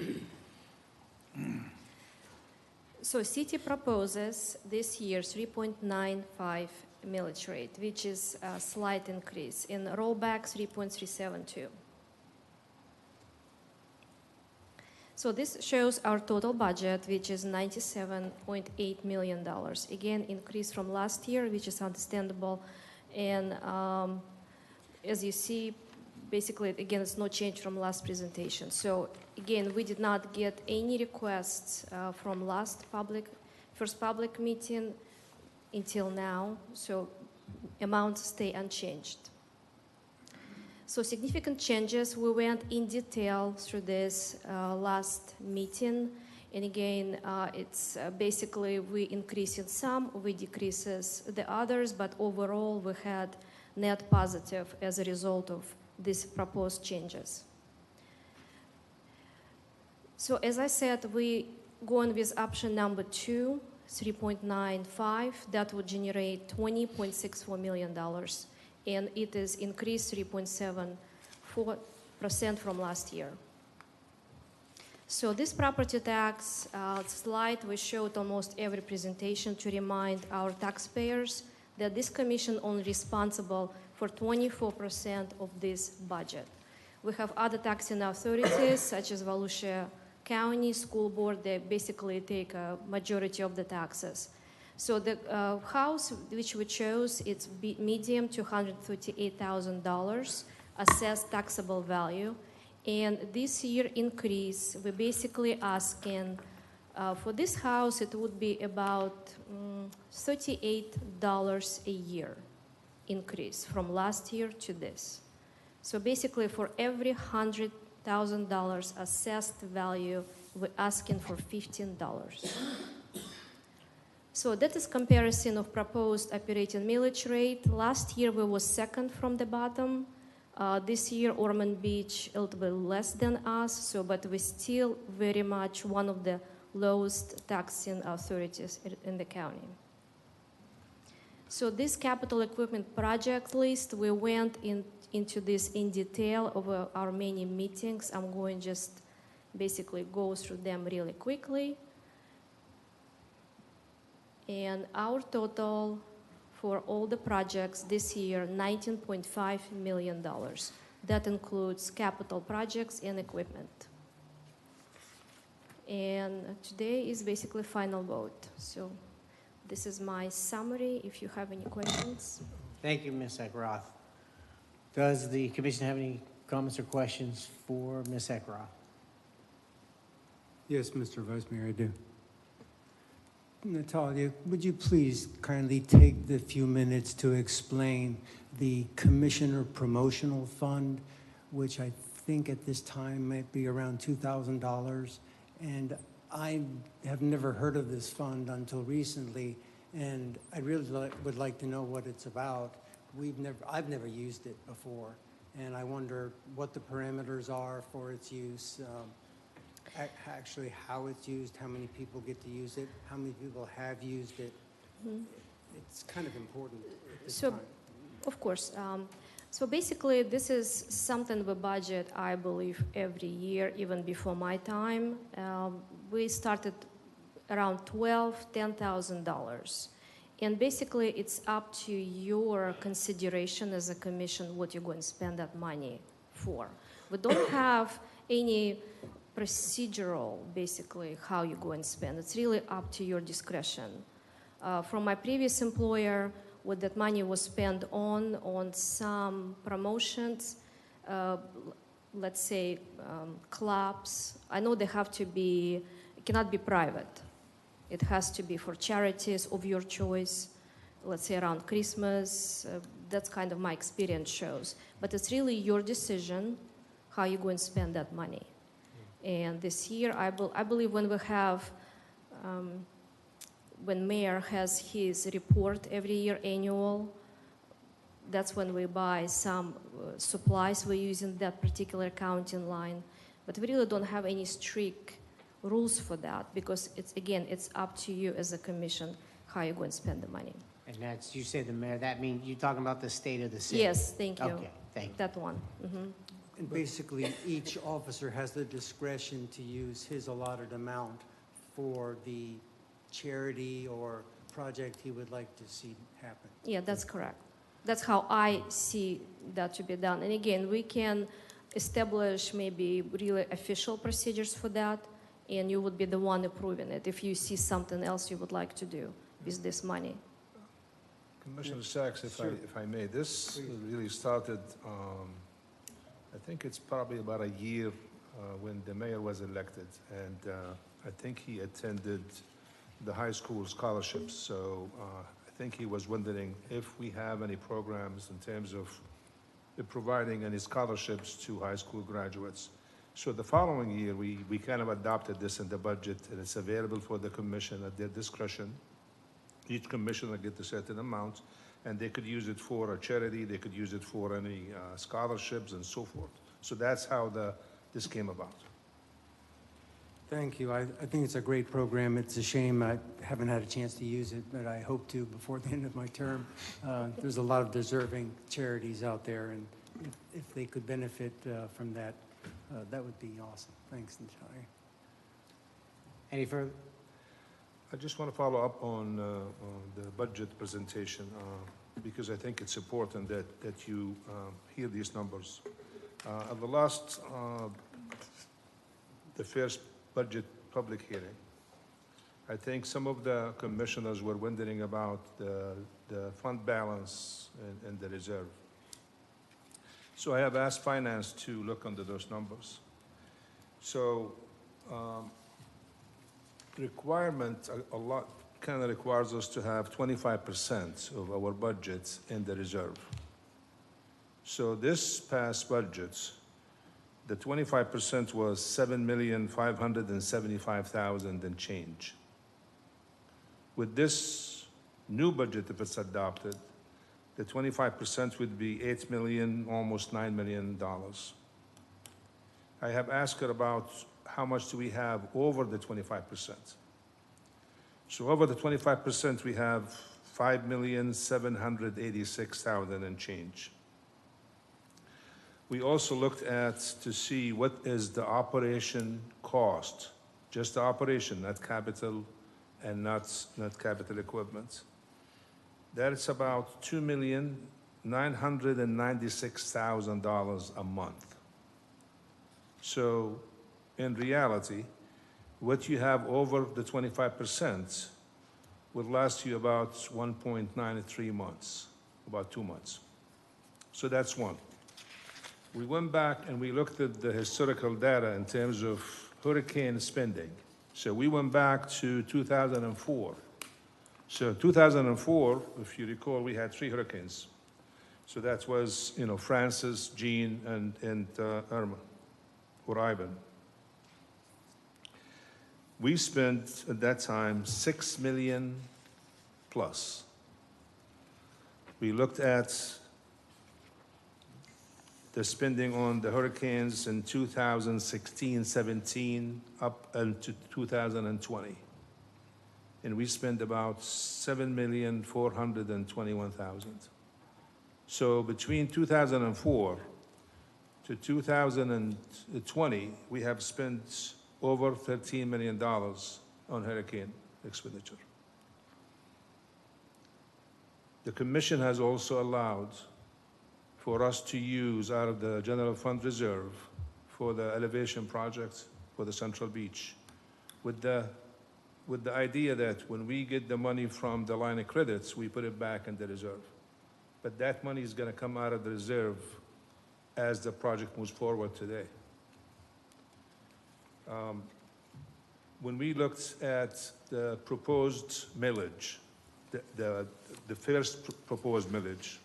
So city proposes this year 3.95 millage rate, which is a slight increase. In rollback, 3.372. So this shows our total budget, which is $97.8 million. Again, increase from last year, which is understandable. And as you see, basically, again, it's no change from last presentation. So again, we did not get any requests from first public meeting until now. So amounts stay unchanged. So significant changes, we went in detail through this last meeting. And again, it's basically we increase in some, we decreases the others, but overall we had net positive as a result of these proposed changes. So as I said, we going with option number 2, 3.95, that would generate $20.64 million. And it is increased 3.74% from last year. So this property tax slide we showed almost every presentation to remind our taxpayers that this commission only responsible for 24% of this budget. We have other taxing authorities such as Volusia County School Board. They basically take a majority of the taxes. So the house which we chose, it's medium to $138,000 assessed taxable value. And this year increase, we're basically asking for this house, it would be about $38 a year increase from last year to this. So basically for every $100,000 assessed value, we're asking for $15. So that is comparison of proposed operating millage rate. Last year we was second from the bottom. This year Ormond Beach a little bit less than us, so but we still very much one of the lowest taxing authorities in the county. So this capital equipment project list, we went into this in detail over our many meetings. I'm going just basically go through them really quickly. And our total for all the projects this year, $19.5 million. That includes capital projects and equipment. And today is basically final vote. So this is my summary, if you have any questions. Thank you, Ms. Eckroth. Does the commission have any comments or questions for Ms. Eckroth? Yes, Mr. Vice Mayor, I do. Natalia, would you please kindly take the few minutes to explain the Commissioner Promotional Fund, which I think at this time might be around $2,000. And I have never heard of this fund until recently, and I really would like to know what it's about. I've never used it before, and I wonder what the parameters are for its use. Actually how it's used, how many people get to use it, how many people have used it. Mm-hmm. It's kind of important at this So, time. of course, so basically this is something we budget, I believe, every year, even before my time. We started around $10,000. And basically it's up to your consideration as a commission what you're going to spend that money for. We don't have any procedural, basically, how you go and spend. It's really up to your discretion. From my previous employer, what that money was spent on some promotions, let's say clubs. I know they have to be, it cannot be private. It has to be for charities of your choice, let's say around Christmas. That's kind of my experience shows. But it's really your decision how you go and spend that money. And this year, I believe when we have, when mayor has his report every year, annual, that's when we buy some supplies we use in that particular accounting line. But we really don't have any strict rules for that because it's, again, it's up to you as a commission how you go and spend the money. And that's, you say the mayor, that means you're talking about the state of the city? Yes, thank you. Okay, thank you. That one. Mm-hmm. And basically, each officer has the discretion to use his allotted amount for the charity or project he would like to see happen. Yeah, that's correct. That's how I see that to be done. And again, we can establish maybe really official procedures for that, and you would be the one approving it if you see something else you would like to do with this money. Commissioner Sachs, if I may, this really started, I think it's probably about a year when the mayor was elected, and I think he attended the high school scholarships. So I think he was wondering if we have any programs in terms of providing any scholarships to high school graduates. So the following year, we kind of adopted this in the budget, and it's available for the commission at their discretion. Each commissioner gets a certain amount, and they could use it for a charity, they could use it for any scholarships and so forth. So that's how this came about. Thank you. I think it's a great program. It's a shame I haven't had a chance to use it, but I hope to before the end of my term. There's a lot of deserving charities out there, and if they could benefit from that, that would be awesome. Thanks, Natalia. Any further? I just want to follow up on the budget presentation because I think it's important that you hear these numbers. At the last, the first budget public hearing, I think some of the commissioners were wondering about the fund balance and the reserve. So I have asked finance to look under those numbers. So requirement, a lot kind of requires us to have 25% of our budgets in the reserve. So this past budget, the 25% was $7,575,000 and change. With this new budget, if it's adopted, the 25% would be 8 million, almost $9 million. I have asked her about how much do we have over the 25%. So over the 25%, we have 5,786,000 and change. We also looked at to see what is the operation cost, just the operation, not capital and not capital equipment. That's about $2,996,000 a month. So in reality, what you have over the 25% will last you about 1.93 months, about 2 months. So that's one. We went back and we looked at the historical data in terms of hurricane spending. So we went back to 2004. So in 2004, if you recall, we had 3 hurricanes. So that was, Francis, Jean, and Irma, or Ivan. We spent at that time $6 million plus. We looked at the spending on the hurricanes in 2016, 17, up into 2020. And we spent about $7,421,000. So between 2004 to 2020, we have spent over $13 million on hurricane expenditure. The commission has also allowed for us to use out of the general fund reserve for the elevation project for the Central Beach, with the idea that when we get the money from the line of credits, we put it back in the reserve. But that money is going to come out of the reserve as the project moves forward today. When we looked at the proposed millage, the first proposed millage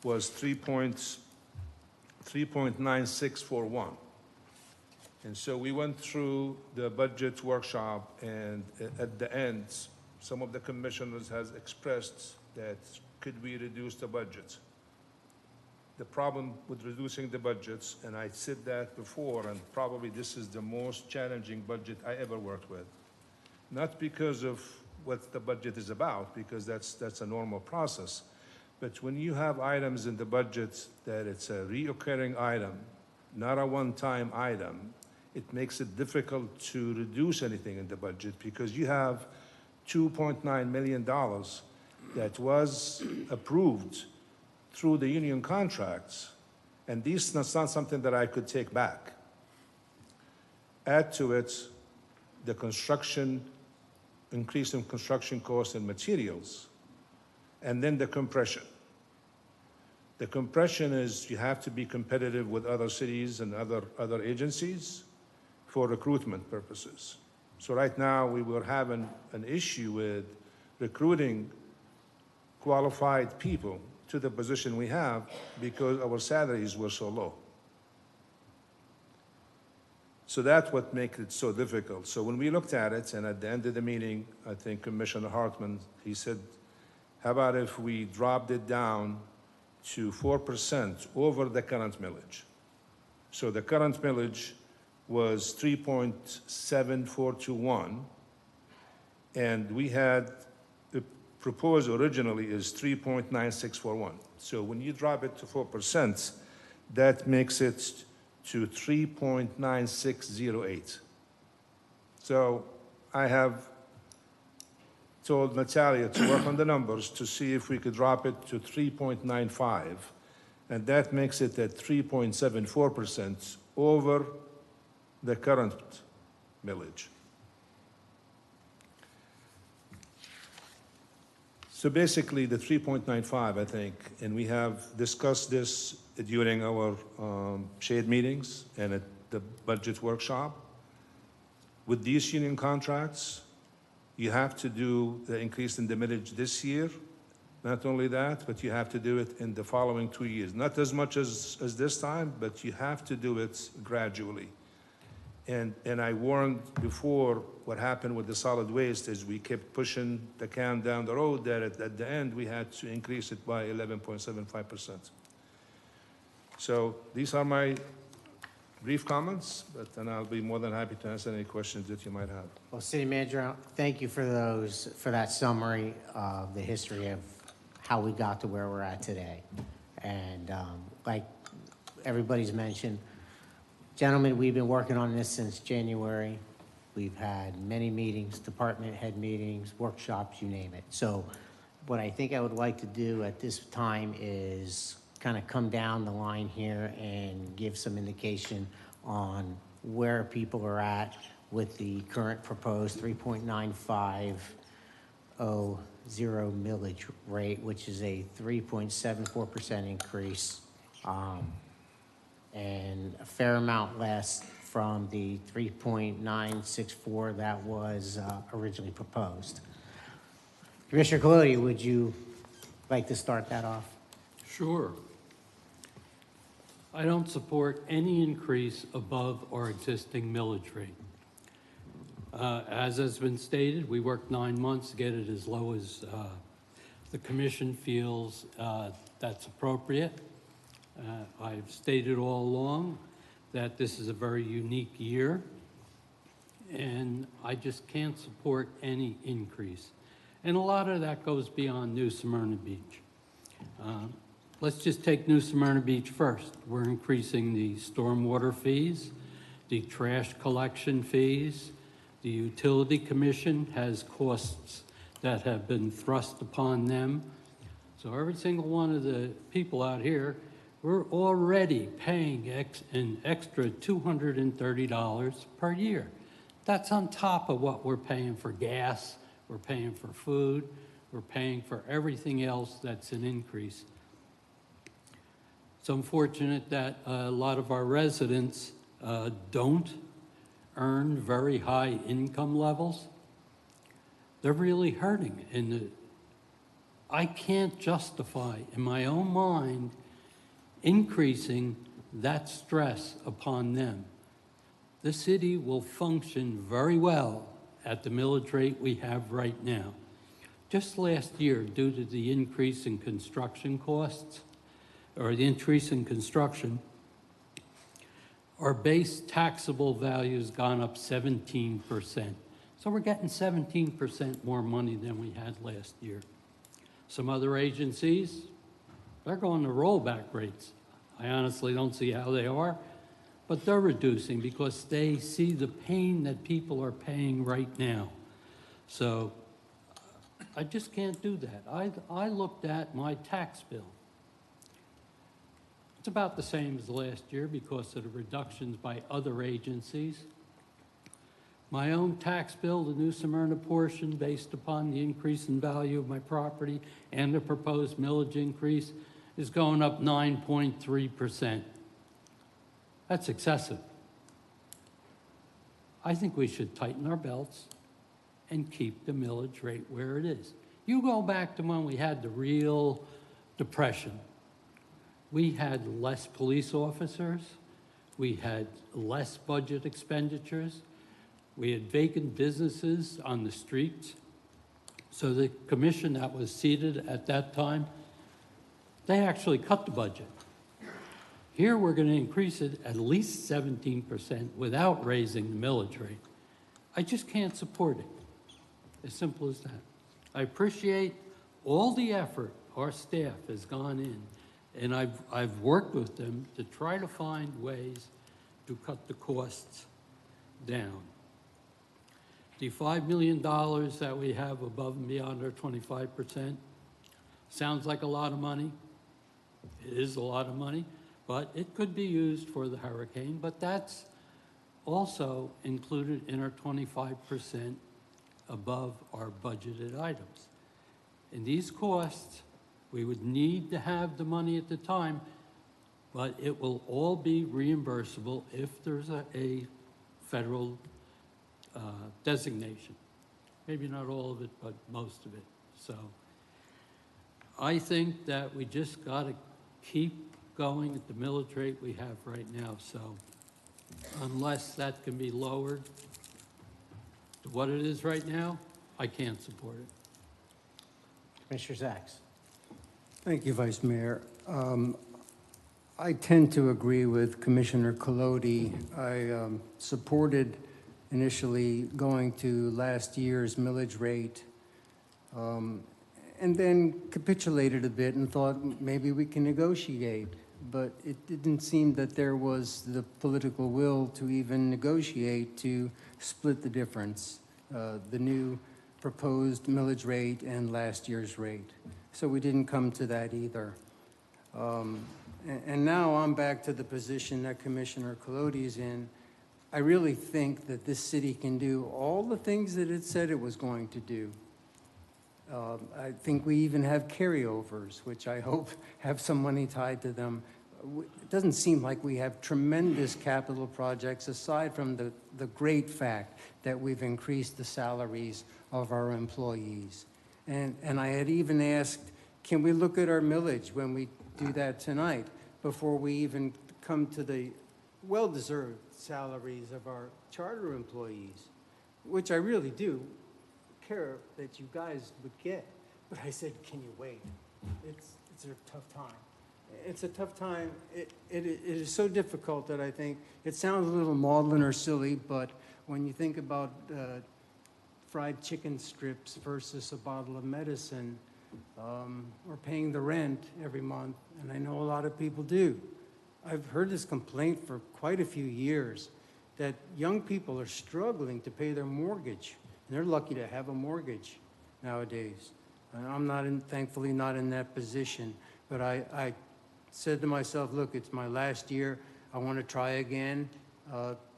was 3.9641. And so we went through the budget workshop, and at the end, some of the commissioners has expressed that could we reduce the budget? The problem with reducing the budgets, and I said that before, and probably this is the most challenging budget I ever worked with. Not because of what the budget is about, because that's a normal process. But when you have items in the budget that it's a reoccurring item, not a one-time item, it makes it difficult to reduce anything in the budget, because you have $2.9 million that was approved through the union contracts, and this is not something that I could take back. Add to it the construction, increase in construction costs and materials, and then the compression. The compression is you have to be competitive with other cities and other agencies for recruitment purposes. So right now we were having an issue with recruiting qualified people to the position we have because our salaries were so low. So that's what makes it so difficult. So when we looked at it, and at the end of the meeting, I think Commissioner Hartman, he said, how about if we dropped it down to 4% over the current millage? So the current millage was 3.7421, and we had proposed originally is 3.9641. So when you drop it to 4%, that makes it to 3.9608. So I have told Natalia to work on the numbers to see if we could drop it to 3.95, and that makes it at 3.74% over the current millage. So basically the 3.95, I think, and we have discussed this during our shade meetings and at the budget workshop. With these union contracts, you have to do the increase in the millage this year. Not only that, but you have to do it in the following 2 years. Not as much as this time, but you have to do it gradually. And I warned before what happened with the solid waste is we kept pushing the can down the road that at the end we had to increase it by 11.75%. So these are my brief comments, but then I'll be more than happy to answer any questions that you might have. Well, City Manager, thank you for that summary of the history of how we got to where we're at today. And like everybody's mentioned, gentlemen, we've been working on this since January. We've had many meetings, department head meetings, workshops, you name it. So what I think I would like to do at this time is kind of come down the line here and give some indication on where people are at with the current proposed 3.950 millage rate, which is a 3.74% increase, and a fair amount less from the 3.964 that was originally proposed. Commissioner Colodi, would you like to start that off? Sure. I don't support any increase above our existing millage rate. As has been stated, we worked 9 months to get it as low as the commission feels that's appropriate. I've stated all along that this is a very unique year, and I just can't support any increase. And a lot of that goes beyond New Smyrna Beach. Let's just take New Smyrna Beach first. We're increasing the stormwater fees, the trash collection fees. The Utility Commission has costs that have been thrust upon them. So every single one of the people out here, we're already paying an extra $230 per year. That's on top of what we're paying for gas, we're paying for food, we're paying for everything else that's an increase. It's unfortunate that a lot of our residents don't earn very high income levels. They're really hurting. And I can't justify in my own mind increasing that stress upon them. The city will function very well at the millage rate we have right now. Just last year, due to the increase in construction costs, or the increase in construction, our base taxable value has gone up 17%. So we're getting 17% more money than we had last year. Some other agencies, they're going to rollback rates. I honestly don't see how they are, but they're reducing because they see the pain that people are paying right now. So I just can't do that. I looked at my tax bill. It's about the same as last year because of the reductions by other agencies. My own tax bill, the New Smyrna portion, based upon the increase in value of my property and the proposed millage increase, is going up 9.3%. That's excessive. I think we should tighten our belts and keep the millage rate where it is. You go back to when we had the real depression. We had less police officers, we had less budget expenditures, we had vacant businesses on the streets. So the commission that was seated at that time, they actually cut the budget. Here we're going to increase it at least 17% without raising the millage rate. I just can't support it. As simple as that. I appreciate all the effort our staff has gone in, and I've worked with them to try to find ways to cut the costs down. The $5 million that we have above and beyond our 25% sounds like a lot of money. It is a lot of money, but it could be used for the hurricane, but that's also included in our 25% above our budgeted items. And these costs, we would need to have the money at the time, but it will all be reimbursable if there's a federal designation. Maybe not all of it, but most of it. So I think that we just got to keep going at the millage rate we have right now. So unless that can be lowered to what it is right now, I can't support it. Commissioner Sacks? Thank you, Vice Mayor. I tend to agree with Commissioner Colodi. I supported initially going to last year's millage rate, and then capitulated a bit and thought maybe we can negotiate. But it didn't seem that there was the political will to even negotiate to split the difference, the new proposed millage rate and last year's rate. So we didn't come to that either. And now I'm back to the position that Commissioner Colodi is in. I really think that this city can do all the things that it said it was going to do. I think we even have carryovers, which I hope have some money tied to them. It doesn't seem like we have tremendous capital projects aside from the great fact that we've increased the salaries of our employees. And I had even asked, can we look at our millage when we do that tonight before we even come to the well-deserved salaries of our charter employees, which I really do care that you guys would get. But I said, can you wait? It's a tough time. It's a tough time. It is so difficult that I think it sounds a little maudlin or silly, but when you think about fried chicken strips versus a bottle of medicine, or paying the rent every month, and I know a lot of people do. I've heard this complaint for quite a few years that young people are struggling to pay their mortgage, and they're lucky to have a mortgage nowadays. And I'm thankfully not in that position, but I said to myself, look, it's my last year. I want to try again,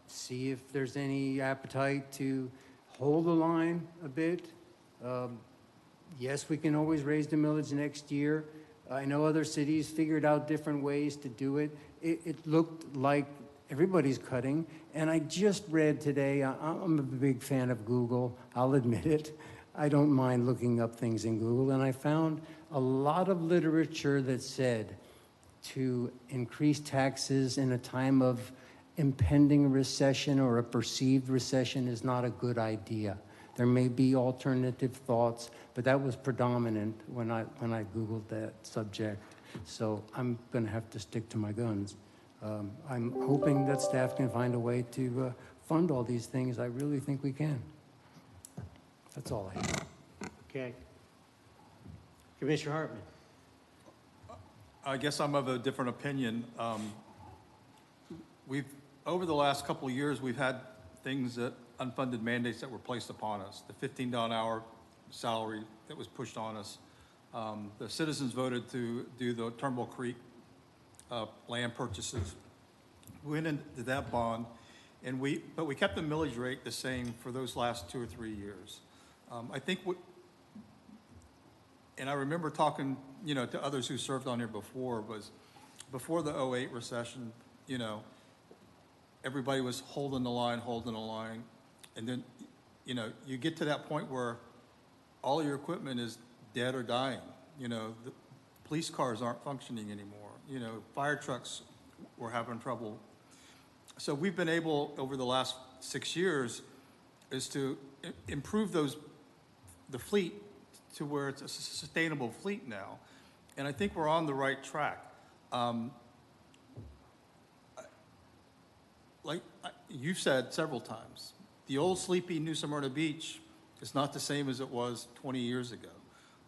see if there's any appetite to hold the line a bit. Yes, we can always raise the millage next year. I know other cities figured out different ways to do it. It looked like everybody's cutting. And I just read today, I'm a big fan of Google, I'll admit it. I don't mind looking up things in Google. And I found a lot of literature that said to increase taxes in a time of impending recession or a perceived recession is not a good idea. There may be alternative thoughts, but that was predominant when I Googled that subject. So I'm going to have to stick to my guns. I'm hoping that staff can find a way to fund all these things. I really think we can. That's all I have. Okay. Commissioner Hartman? I guess I'm of a different opinion. Over the last couple of years, we've had things that unfunded mandates that were placed upon us. The $15 an hour salary that was pushed on us. The citizens voted to do the Turnbull Creek land purchases. We went into that bond, but we kept the millage rate the same for those last 2 or 3 years. I think, and I remember talking, to others who served on here before, was before the 08 recession, everybody was holding the line. And then, you get to that point where all your equipment is dead or dying. The police cars aren't functioning anymore. Fire trucks were having trouble. So we've been able, over the last 6 years, is to improve the fleet to where it's a sustainable fleet now. And I think we're on the right track. Like you've said several times, the old sleepy New Smyrna Beach is not the same as it was 20 years ago.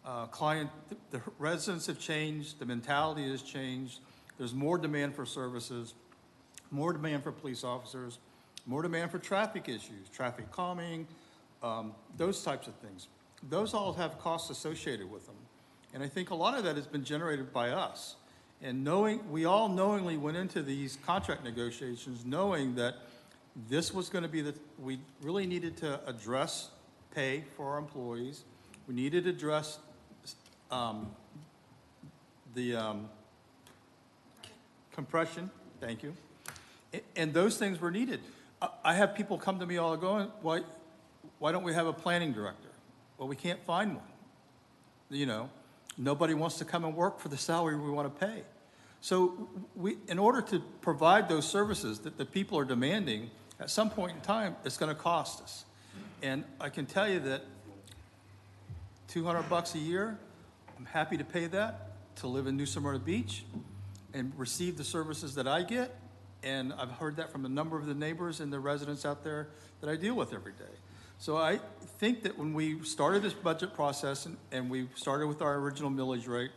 The residents have changed, the mentality has changed. There's more demand for services, more demand for police officers, more demand for traffic issues, traffic calming, those types of things. Those all have costs associated with them. And I think a lot of that has been generated by us. And we all knowingly went into these contract negotiations knowing that this was going to be we really needed to address pay for our employees. We needed to address the compression, thank you. And those things were needed. I have people come to me all going, why don't we have a planning director? Well, we can't find one. Nobody wants to come and work for the salary we want to pay. So in order to provide those services that the people are demanding, at some point in time, it's going to cost us. And I can tell you that $200 a year, I'm happy to pay that to live in New Smyrna Beach and receive the services that I get. And I've heard that from a number of the neighbors and the residents out there that I deal with every day. So I think that when we started this budget process and we started with our original millage rate,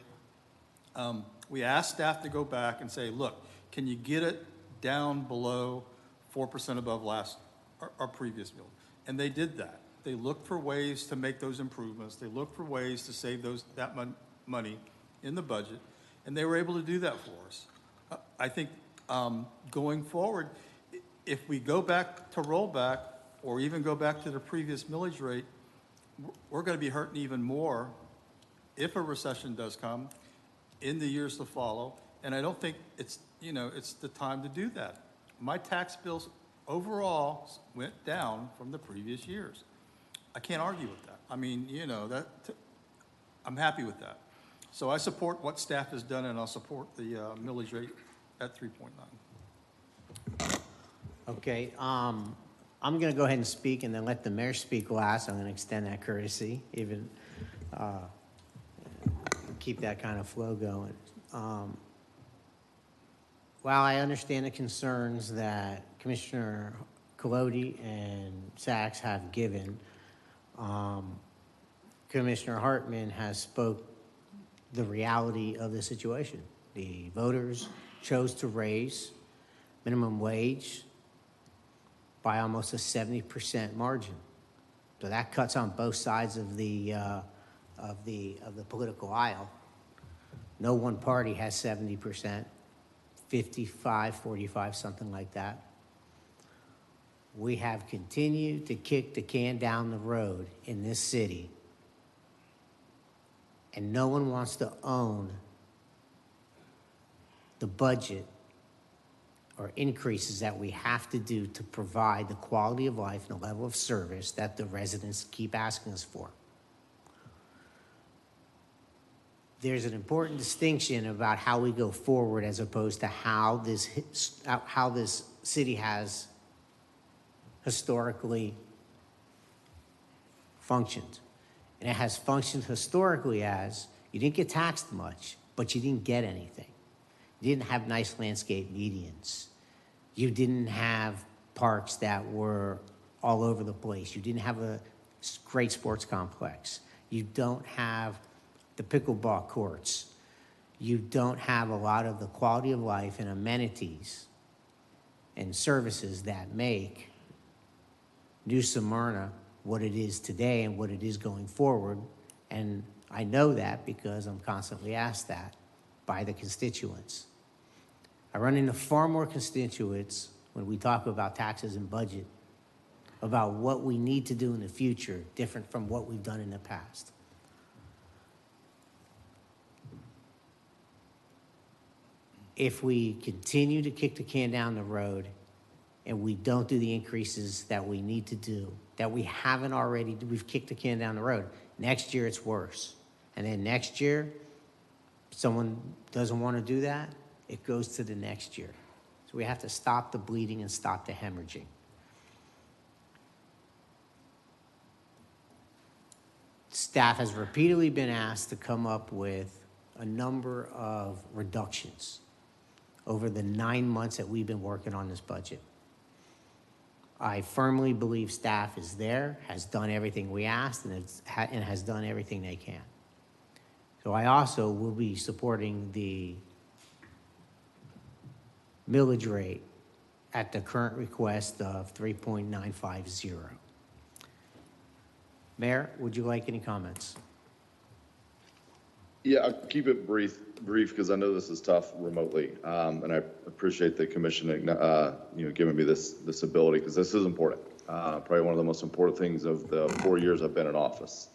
we asked staff to go back and say, look, can you get it down below 4% above our previous mill? And they did that. They looked for ways to make those improvements. They looked for ways to save that money in the budget, and they were able to do that for us. I think going forward, if we go back to rollback or even go back to the previous millage rate, we're going to be hurting even more if a recession does come in the years to follow. And I don't think it's the time to do that. My tax bills overall went down from the previous years. I can't argue with that. I mean, I'm happy with that. So I support what staff has done, and I'll support the millage rate at 3.9. Okay, I'm going to go ahead and speak and then let the mayor speak last. I'm going to extend that courtesy, even keep that kind of flow going. While I understand the concerns that Commissioner Colodi and Sachs have given, Commissioner Hartman has spoke the reality of the situation. The voters chose to raise minimum wage by almost a 70% margin. So that cuts on both sides of the political aisle. No one party has 70%, 55, 45, something like that. We have continued to kick the can down the road in this city, and no one wants to own the budget or increases that we have to do to provide the quality of life and the level of service that the residents keep asking us for. There's an important distinction about how we go forward as opposed to how this city has historically functioned. And it has functioned historically as you didn't get taxed much, but you didn't get anything. You didn't have nice landscape medians. You didn't have parks that were all over the place. You didn't have a great sports complex. You don't have the pickleball courts. You don't have a lot of the quality of life and amenities and services that make New Smyrna what it is today and what it is going forward. And I know that because I'm constantly asked that by the constituents. I run into far more constituents when we talk about taxes and budget, about what we need to do in the future, different from what we've done in the past. If we continue to kick the can down the road and we don't do the increases that we need to do, that we haven't already, we've kicked the can down the road. Next year it's worse. And then next year, someone doesn't want to do that, it goes to the next year. So we have to stop the bleeding and stop the hemorrhaging. Staff has repeatedly been asked to come up with a number of reductions over the 9 months that we've been working on this budget. I firmly believe staff is there, has done everything we asked, and has done everything they can. So I also will be supporting the millage rate at the current request of 3.950. Mayor, would you like any comments? Yeah, I'll keep it brief because I know this is tough remotely, and I appreciate the commission, giving me this ability because this is important. Probably one of the most important things of the 4 years I've been in office.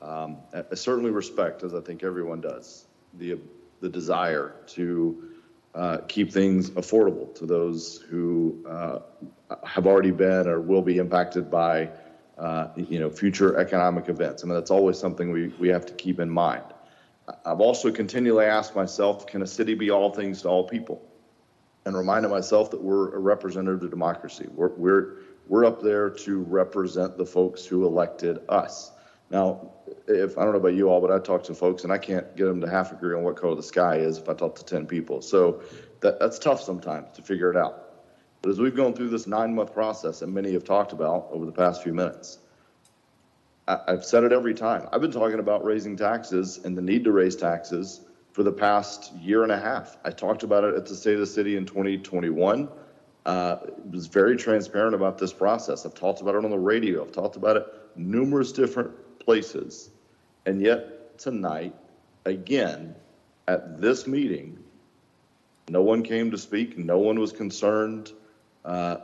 I certainly respect, as I think everyone does, the desire to keep things affordable to those who have already been or will be impacted by future economic events. I mean, that's always something we have to keep in mind. I've also continually asked myself, can a city be all things to all people? And reminded myself that we're a representative democracy. We're up there to represent the folks who elected us. Now, if I don't know about you all, but I talk to folks and I can't get them to half agree on what color the sky is if I talk to 10 people. So that's tough sometimes to figure it out. But as we've gone through this 9-month process, and many have talked about over the past few minutes, I've said it every time. I've been talking about raising taxes and the need to raise taxes for the past year and a half. I talked about it at the State of the City in 2021. Was very transparent about this process. I've talked about it on the radio. I've talked about it numerous different places. And yet tonight, again, at this meeting, no one came to speak. No one was concerned. I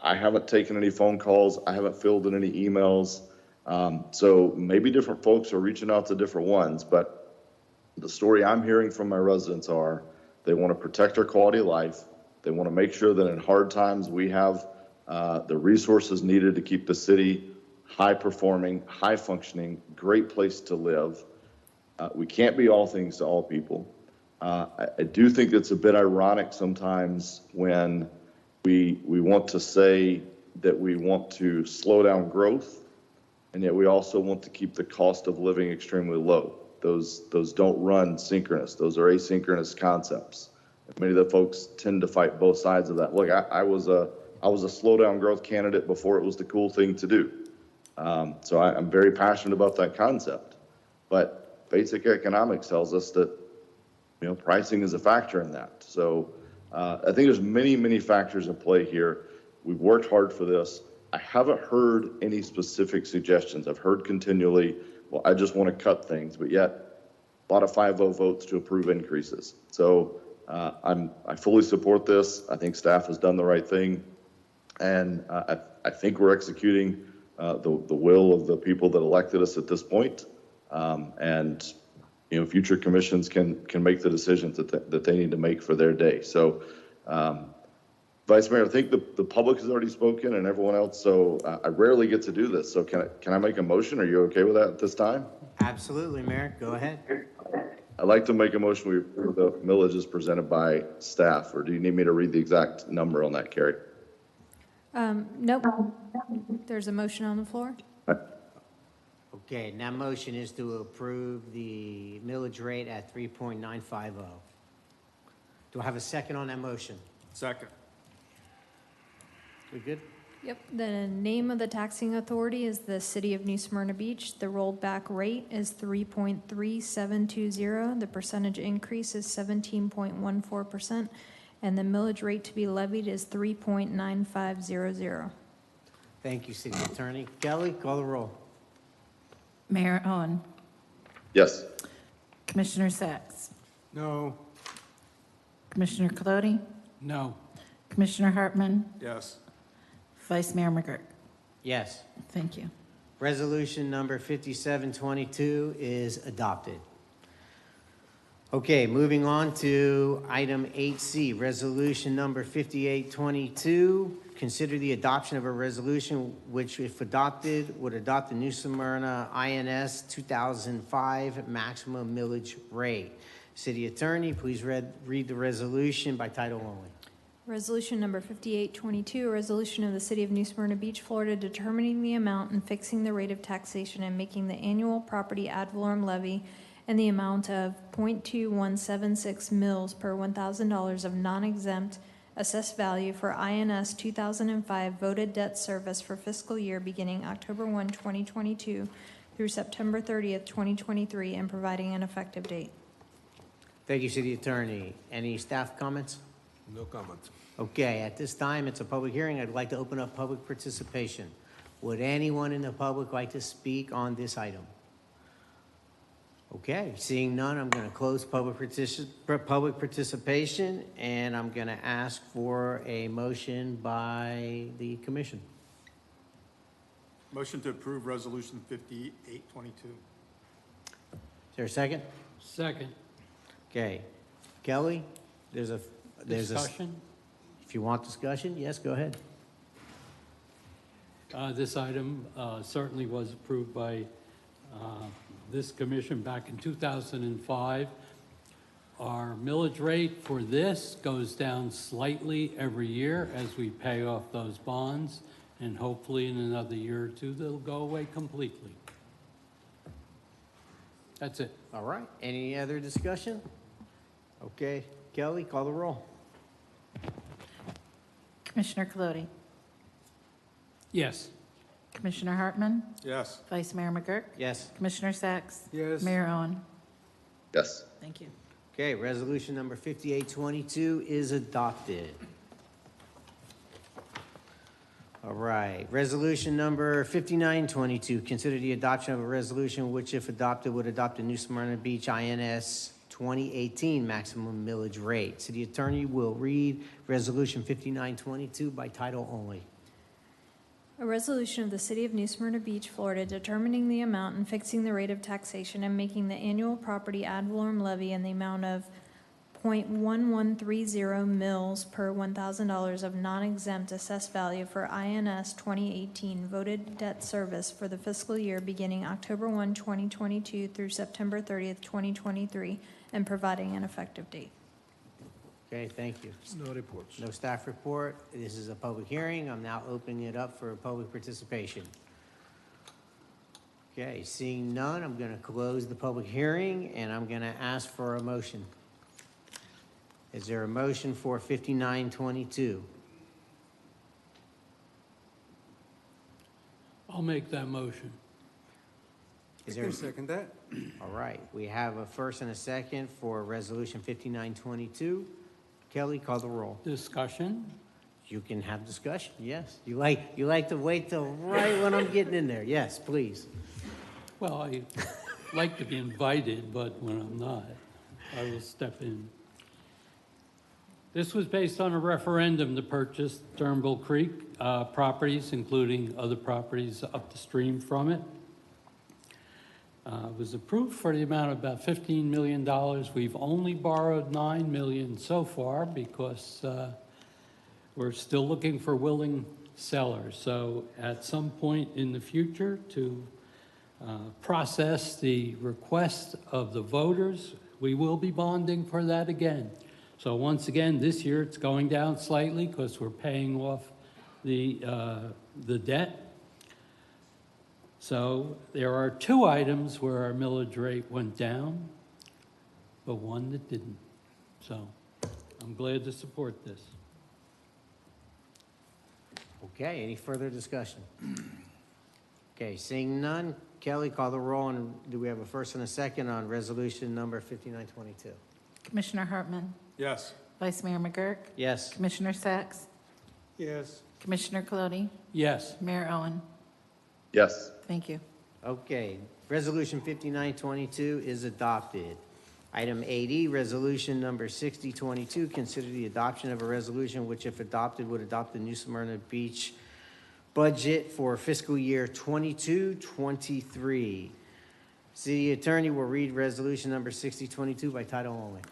haven't taken any phone calls. I haven't filled in any emails. So maybe different folks are reaching out to different ones, but the story I'm hearing from my residents are they want to protect their quality of life. They want to make sure that in hard times we have the resources needed to keep the city high performing, high functioning, great place to live. We can't be all things to all people. I do think it's a bit ironic sometimes when we want to say that we want to slow down growth, and yet we also want to keep the cost of living extremely low. Those don't run synchronous. Those are asynchronous concepts. Many of the folks tend to fight both sides of that. Look, I was a slow down growth candidate before it was the cool thing to do. So I'm very passionate about that concept. But basic economics tells us that pricing is a factor in that. So I think there's many factors in play here. We've worked hard for this. I haven't heard any specific suggestions. I've heard continually, well, I just want to cut things, but yet a lot of 5-0 votes to approve increases. So I fully support this. I think staff has done the right thing. And I think we're executing the will of the people that elected us at this point. And future commissions can make the decisions that they need to make for their day. So, Vice Mayor, I think the public has already spoken and everyone else, so I rarely get to do this. So can I make a motion? Are you okay with that at this time? Absolutely, Mayor. Go ahead. I'd like to make a motion we approve the millages presented by staff, or do you need me to read the exact number on that, Carrie? Nope. There's a motion on the floor. Okay, and that motion is to approve the millage rate at 3.950. Do I have a second on that motion? Second. We good? Yep. The name of the taxing authority is the City of New Smyrna Beach. The rolled back rate is 3.3720. The percentage increase is 17.14%. And the millage rate to be levied is 3.9500. Thank you, City Attorney. Kelly, call the roll. Mayor Owen, Yes. Commissioner Sacks, No. Commissioner Colodi, No. Commissioner Hartman, Yes. Vice Mayor McGurk. Yes. Thank you. Resolution number 5722 is adopted. Okay, moving on to item 8C, resolution number 5822. Consider the adoption of a resolution which, if adopted, would adopt the New Smyrna INS 2005 maximum millage rate. City Attorney, please read the resolution by title only. Resolution number 5822, a resolution of the City of New Smyrna Beach, Florida, determining the amount and fixing the rate of taxation and making the annual property ad valorem levy and the amount of .2176 mils per $1,000 of non-exempt assessed value for INS 2005 voted debt service for fiscal year beginning October 1, 2022 through September 30th, 2023, and providing an effective date. Thank you, City Attorney. Any staff comments? No comments. Okay, at this time, it's a public hearing. I'd like to open up public participation. Would anyone in the public like to speak on this item? Okay, seeing none, I'm going to close public participation, and I'm going to ask for a motion by the commission. Motion to approve Resolution 5822. Is there a second? Second. Okay. Kelly, there's a Discussion? If you want discussion, yes, go ahead. This item certainly was approved by this commission back in 2005. Our millage rate for this goes down slightly every year as we pay off those bonds, and hopefully in another year or two, they'll go away completely. That's it. All right, any other discussion? Okay, Kelly, call the roll. Commissioner Colodi, Yes. Commissioner Hartman, Yes. Vice Mayor McGurk, Yes. Commissioner Sacks, Yes. Mayor Owen. Yes. Thank you. Okay, resolution number 5822 is adopted. All right, resolution number 5922, consider the adoption of a resolution which, if adopted, would adopt a New Smyrna Beach INS 2018 maximum millage rate. City Attorney will read resolution 5922 by title only. A resolution of the City of New Smyrna Beach, Florida, determining the amount and fixing the rate of taxation and making the annual property ad valorem levy in the amount of .1130 mils per $1,000 of non-exempt assessed value for INS 2018 voted debt service for the fiscal year beginning October 1, 2022 through September 30th, 2023, and providing an effective date. Okay, thank you. No reports. No staff report. This is a public hearing. I'm now opening it up for public participation. Okay, seeing none, I'm going to close the public hearing, and I'm going to ask for a motion. Is there a motion for 5922? I'll make that motion. Is there a second that? All right, we have a first and a second for resolution 5922. Kelly, call the roll. Discussion? You can have discussion, yes. You like to wait till right when I'm getting in there. Yes, please. Well, I like to be invited, but when I'm not, I will step in. This was based on a referendum to purchase Turnbull Creek properties, including other properties up the stream from it. It was approved for the amount of about $15 million. We've only borrowed $9 million so far because we're still looking for willing sellers. So at some point in the future, to process the request of the voters, we will be bonding for that again. So once again, this year it's going down slightly because we're paying off the debt. So there are two items where our millage rate went down, but one that didn't. So I'm glad to support this. Okay, any further discussion? Okay, seeing none, Kelly, call the roll, and do we have a first and a second on resolution number 5922? Commissioner Hartman, Yes. Vice Mayor McGurk, Yes. Commissioner Sacks, Yes. Commissioner Colodi, Yes. Mayor Owen. Yes. Thank you. Okay, resolution 5922 is adopted. Item 80, resolution number 6022, consider the adoption of a resolution which, if adopted, would adopt the New Smyrna Beach budget for fiscal year 22-23. City Attorney will read resolution number 6022 by title only.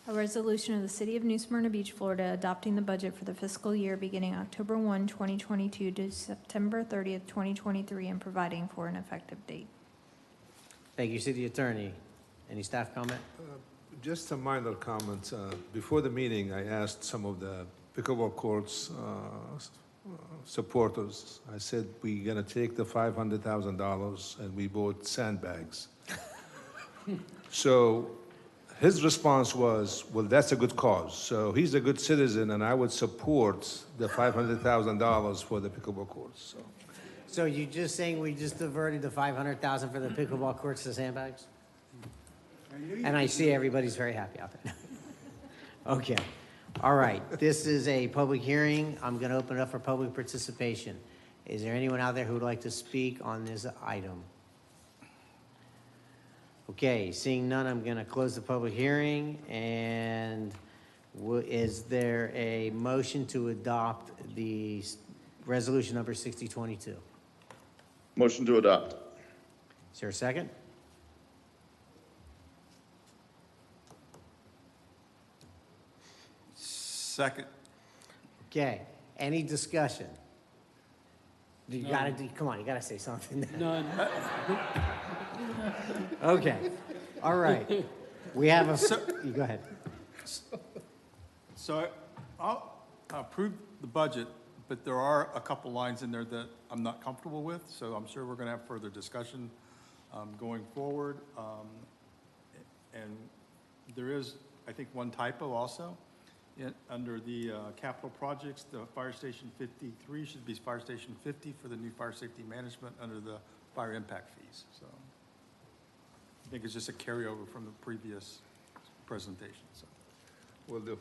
A resolution of the City of New Smyrna Beach, Florida, adopting the budget for the fiscal year beginning October 1, 2022 to September 30th, 2023, and providing for an effective date. Thank you, City Attorney. Any staff comment? Just a minor comment. Before the meeting, I asked some of the pickleball courts supporters, I said, we're gonna take the $500,000 and we bought sandbags. So his response was, well, that's a good cause. So he's a good citizen and I would support the $500,000 for the pickleball courts. So you're just saying we just diverted the $500,000 for the pickleball courts to sandbags? And I see everybody's very happy out there. Okay. All right. This is a public hearing. I'm going to open it up for public participation. Is there anyone out there who would like to speak on this item? Okay. Seeing none, I'm going to close the public hearing. And is there a motion to adopt the resolution number 6022? Motion to adopt. Is there a second? Second. Okay, any discussion? You No. gotta, come on, you gotta say something. None. Okay, all right. We have a, you go ahead. So I'll approve the budget, but there are a couple lines in there that I'm not comfortable with, so I'm sure we're going to have further discussion going forward. And there is, I think, one typo also. Under the capital projects, the Fire Station 53 should be Fire Station 50 for the new fire safety management under the fire impact fees. So I think it's just a carryover from the previous presentation, so. Will do.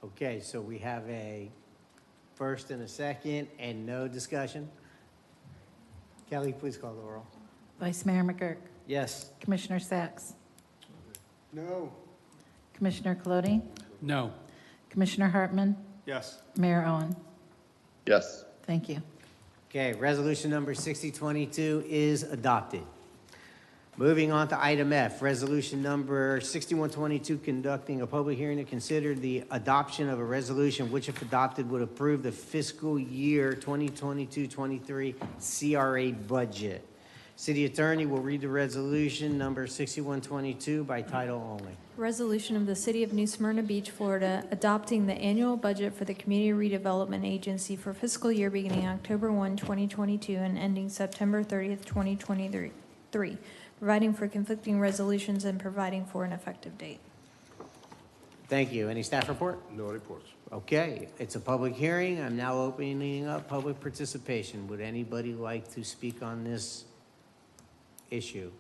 Okay, so we have a first and a second and no discussion. Kelly, please call the roll. Vice Mayor McGurk. Yes. Commissioner Sacks. No. Commissioner Colodi. No. Commissioner Hartman. Yes. Mayor Owen. Yes. Thank you. Okay, resolution number 6022 is adopted. Moving on to item F, resolution number 6122, conducting a public hearing to consider the adoption of a resolution which, if adopted, would approve the fiscal year 2022-23 CRA budget. City Attorney will read the resolution number 6122 by title only. Resolution of the City of New Smyrna Beach, Florida, adopting the annual budget for the Community Redevelopment Agency for fiscal year beginning October 1, 2022 and ending September 30th, 2023, providing for conflicting resolutions and providing for an effective date. Thank you. Any staff report? No reports. Okay, it's a public hearing. I'm now opening up public participation. Would anybody like to speak on this issue?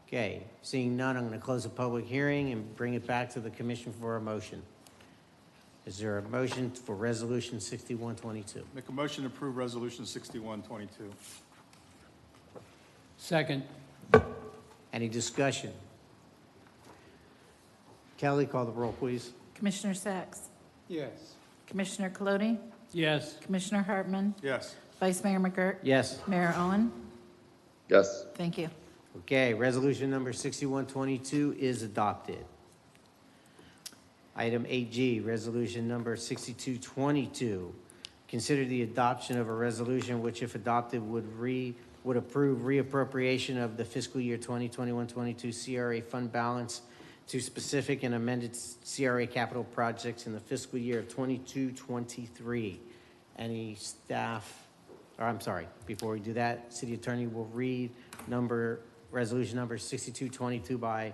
Okay, seeing none, I'm going to close the public hearing and bring it back to the commission for a motion. Is there a motion for resolution 6122? Make a motion to approve resolution 6122. Second. Any discussion? Kelly, call the roll, please. Commissioner Sacks. Yes. Commissioner Colodi. Yes. Commissioner Hartman. Yes. Vice Mayor McGurk. Yes. Mayor Owen. Yes. Thank you. Okay, resolution number 6122 is adopted. Item 8G, resolution number 6222. Consider the adoption of a resolution which, if adopted, would approve reappropriation of the fiscal year 2021-22 CRA fund balance to specific and amended CRA capital projects in the fiscal year of 22-23. Any staff, or I'm sorry, before we do that, City Attorney will read resolution number 6222 by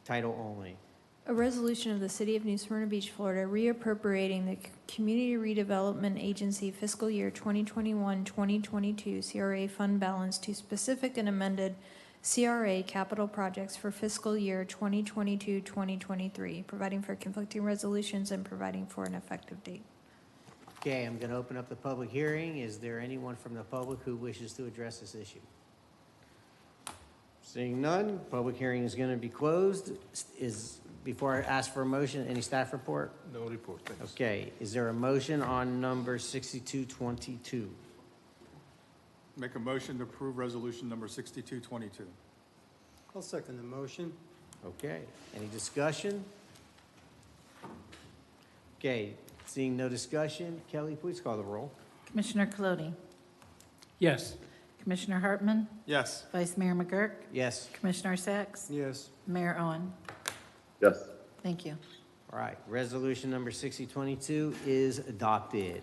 title only. A resolution of the City of New Smyrna Beach, Florida, reappropriating the Community Redevelopment Agency fiscal year 2021-2022 CRA fund balance to specific and amended CRA capital projects for fiscal year 2022-2023, providing for conflicting resolutions and providing for an effective date. Okay, I'm going to open up the public hearing. Is there anyone from the public who wishes to address this issue? Seeing none, public hearing is going to be closed. Before I ask for a motion, any staff report? No report, thanks. Okay, is there a motion on number 6222? Make a motion to approve resolution number 6222. I'll second the motion. Okay, any discussion? Okay, seeing no discussion, Kelly, please call the roll. Commissioner Colodi. Yes. Commissioner Hartman. Yes. Vice Mayor McGurk. Yes. Commissioner Sacks. Yes. Mayor Owen. Yes. Thank you. All right, resolution number 6022 is adopted.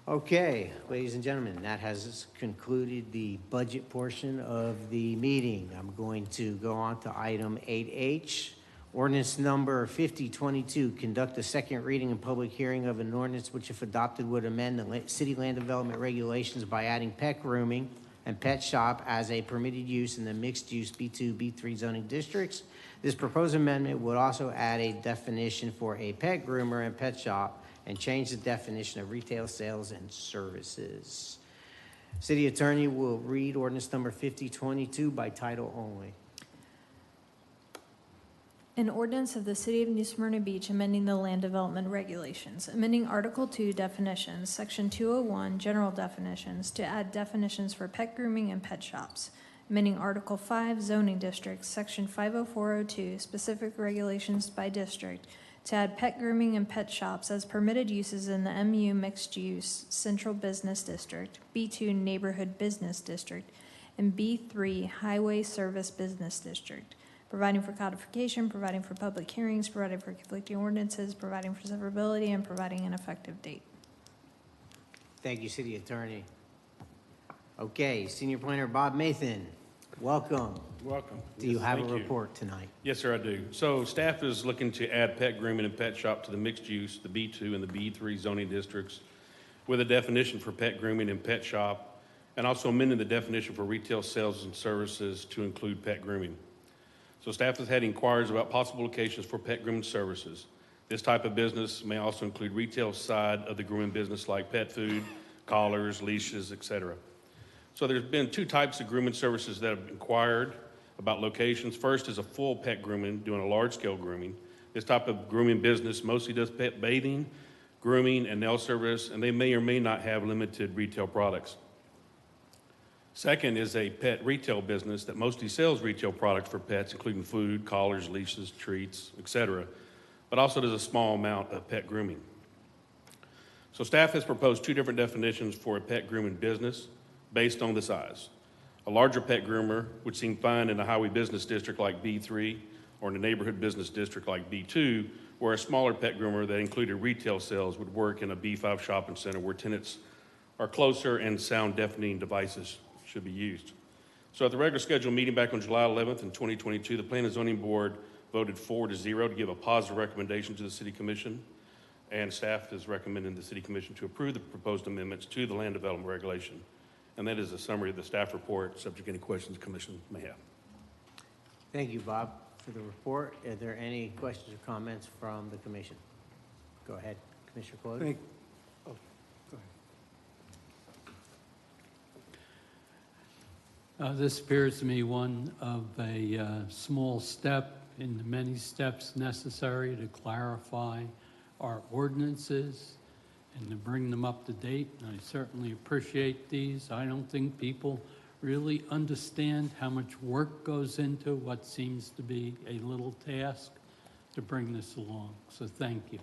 Okay, ladies and gentlemen, that has concluded the budget portion of the meeting. I'm going to go on to item 8H, ordinance number 5022, conduct a second reading and public hearing of an ordinance which, if adopted, would amend the city land development regulations by adding pet grooming and pet shop as a permitted use in the mixed-use B2, B3 zoning districts. This proposed amendment would also add a definition for a pet groomer and pet shop and change the definition of retail sales and services. City Attorney will read ordinance number 5022 by title only. An ordinance of the City of New Smyrna Beach amending the land development regulations, amending Article 2 definitions, Section 201 general definitions to add definitions for pet grooming and pet shops, amending Article 5 zoning districts, Section 50402 specific regulations by district to add pet grooming and pet shops as permitted uses in the MU Mixed Use Central Business District, B2 Neighborhood Business District, and B3 Highway Service Business District, providing for codification, providing for public hearings, providing for conflicting ordinances, providing for severability, and providing an effective date. Thank you, City Attorney. Okay, Senior Planner Bob Mathan, welcome. Welcome. Do you Yes, have a thank you. report tonight? Yes, sir, I do. So staff is looking to add pet grooming and pet shop to the mixed use, the B2 and the B3 zoning districts, with a definition for pet grooming and pet shop, and also amending the definition for retail sales and services to include pet grooming. So staff has had inquiries about possible locations for pet grooming services. This type of business may also include retail side of the grooming business like pet food, collars, leashes, etc. So there's been two types of grooming services that have inquired about locations. First is a full pet grooming, doing a large-scale grooming. This type of grooming business mostly does pet bathing, grooming, and nail service, and they may or may not have limited retail products. Second is a pet retail business that mostly sells retail products for pets, including food, collars, leashes, treats, etc., but also does a small amount of pet grooming. So staff has proposed two different definitions for a pet grooming business based on the size. A larger pet groomer would seem fine in a highway business district like B3 or in a neighborhood business district like B2, where a smaller pet groomer that included retail sales would work in a B5 shopping center where tenants are closer and sound deafening devices should be used. So at the regular scheduled meeting back on July 11th in 2022, the Planning and Zoning Board voted 4-0 to give a positive recommendation to the City Commission, and staff is recommending the City Commission to approve the proposed amendments to the land development regulation. And that is a summary of the staff report, subject to any questions the Commission may have. Thank you, Bob, for the report. Are there any questions or comments from the Commission? Go ahead, Commissioner Claude. Thank, oh, go ahead. This appears to me one of a small step in the many steps necessary to clarify our ordinances and to bring them up to date. And I certainly appreciate these. I don't think people really understand how much work goes into what seems to be a little task to bring this along. So thank you.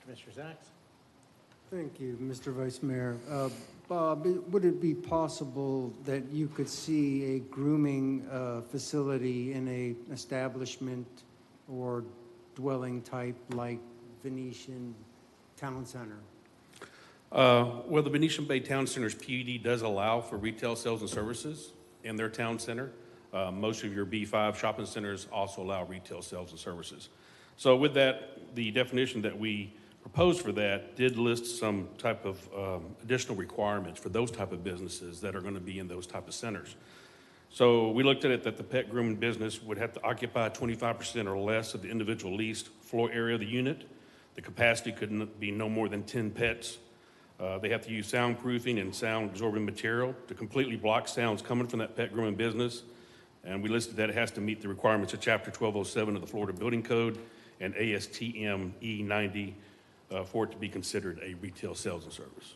Commissioner Sachs? Thank you, Mr. Vice Mayor. Bob, would it be possible that you could see a grooming facility in a establishment or dwelling type like Venetian Town Center? Well, the Venetian Bay Town Center's PUD does allow for retail sales and services in their town center. Most of your B5 shopping centers also allow retail sales and services. So with that, the definition that we proposed for that did list some type of additional requirements for those type of businesses that are going to be in those type of centers. So we looked at it that the pet grooming business would have to occupy 25% or less of the individual leased floor area of the unit. The capacity could be no more than 10 pets. They have to use soundproofing and sound absorbing material to completely block sounds coming from that pet grooming business. And we listed that it has to meet the requirements of Chapter 1207 of the Florida Building Code and ASTM E90 for it to be considered a retail sales and service.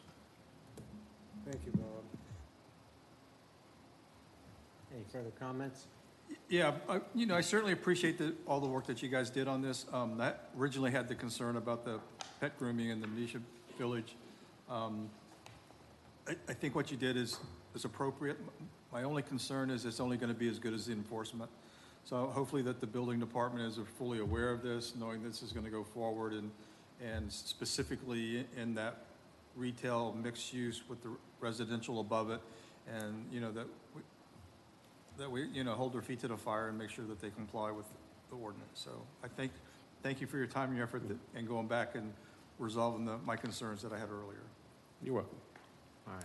Thank you, Bob. Any further comments? Yeah, I certainly appreciate all the work that you guys did on this. That originally had the concern about the pet grooming in the Venetian Village. I think what you did is appropriate. My only concern is it's only going to be as good as the enforcement. So hopefully that the building department is fully aware of this, knowing this is going to go forward, and specifically in that retail mixed use with the residential above it, and that we hold their feet to the fire and make sure that they comply with the ordinance. So I thank you for your time and your effort and going back and resolving my concerns that I had earlier. You're welcome. All right.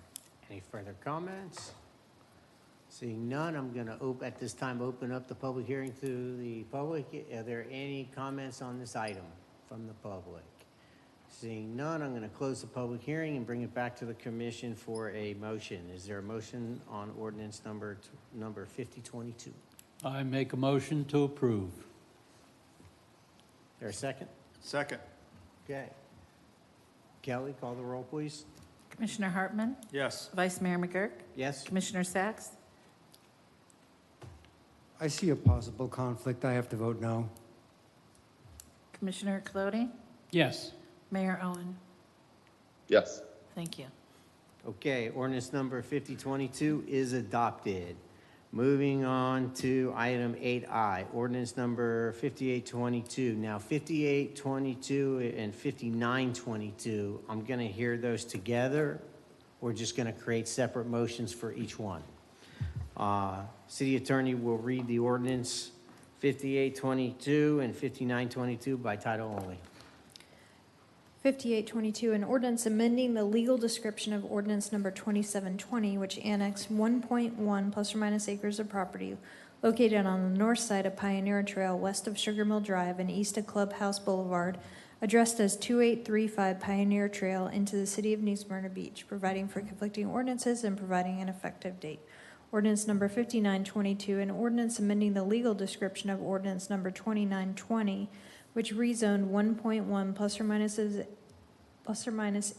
Any further comments? Seeing none, I'm going to, at this time, open up the public hearing to the public. Are there any comments on this item from the public? Seeing none, I'm going to close the public hearing and bring it back to the commission for a motion. Is there a motion on ordinance number 5022? I make a motion to approve. There a second? Second. Okay. Kelly, call the roll, please. Commissioner Hartman? Yes. Vice Mayor McGurk? Yes. Commissioner Sachs? I see a possible conflict. I have to vote no. Commissioner Clody, Yes. Mayor Owen. Yes. Thank you. Okay, ordinance number 5022 is adopted. Moving on to item 8I, ordinance number 5822. Now, 5822 and 5922, I'm going to hear those together. We're just going to create separate motions for each one. City Attorney will read the ordinance 5822 and 5922 by title only. 5822, an ordinance amending the legal description of ordinance number 2720, which annexed 1.1 plus or minus acres of property located on the north side of Pioneer Trail, west of Sugar Mill Drive and east of Clubhouse Boulevard, addressed as 2835 Pioneer Trail, into the city of New Smyrna Beach, providing for conflicting ordinances and providing an effective date. Ordinance number 5922, an ordinance amending the legal description of ordinance number 2920, which rezoned 1.1 plus or minus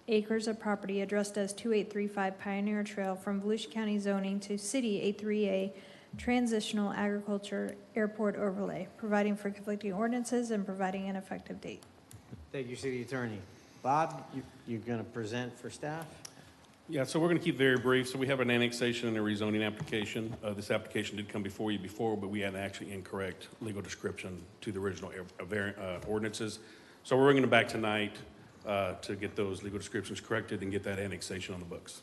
acres of property addressed as 2835 Pioneer Trail from Volusia County zoning to City A3A Transitional Agriculture Airport Overlay, providing for conflicting ordinances and providing an effective date. Thank you, City Attorney. Bob, you're going to present for staff? Yeah, so we're going to keep very brief. So we have an annexation and a rezoning application. This application did come before you before, but we had an actually incorrect legal description to the original ordinances. So we're bringing them back tonight to get those legal descriptions corrected and get that annexation on the books.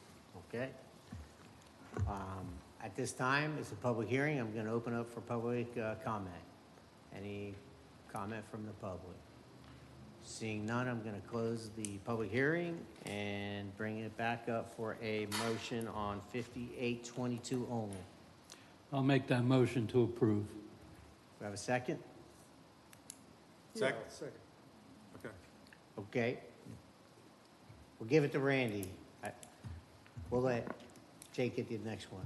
Okay. At this time, it's a public hearing. I'm going to open up for public comment. Any comment from the public? Seeing none, I'm going to close the public hearing and bring it back up for a motion on 5822 only. I'll make that motion to approve. Do I have a second? Second. Okay. Okay. We'll give it to Randy. We'll let Jake get the next one.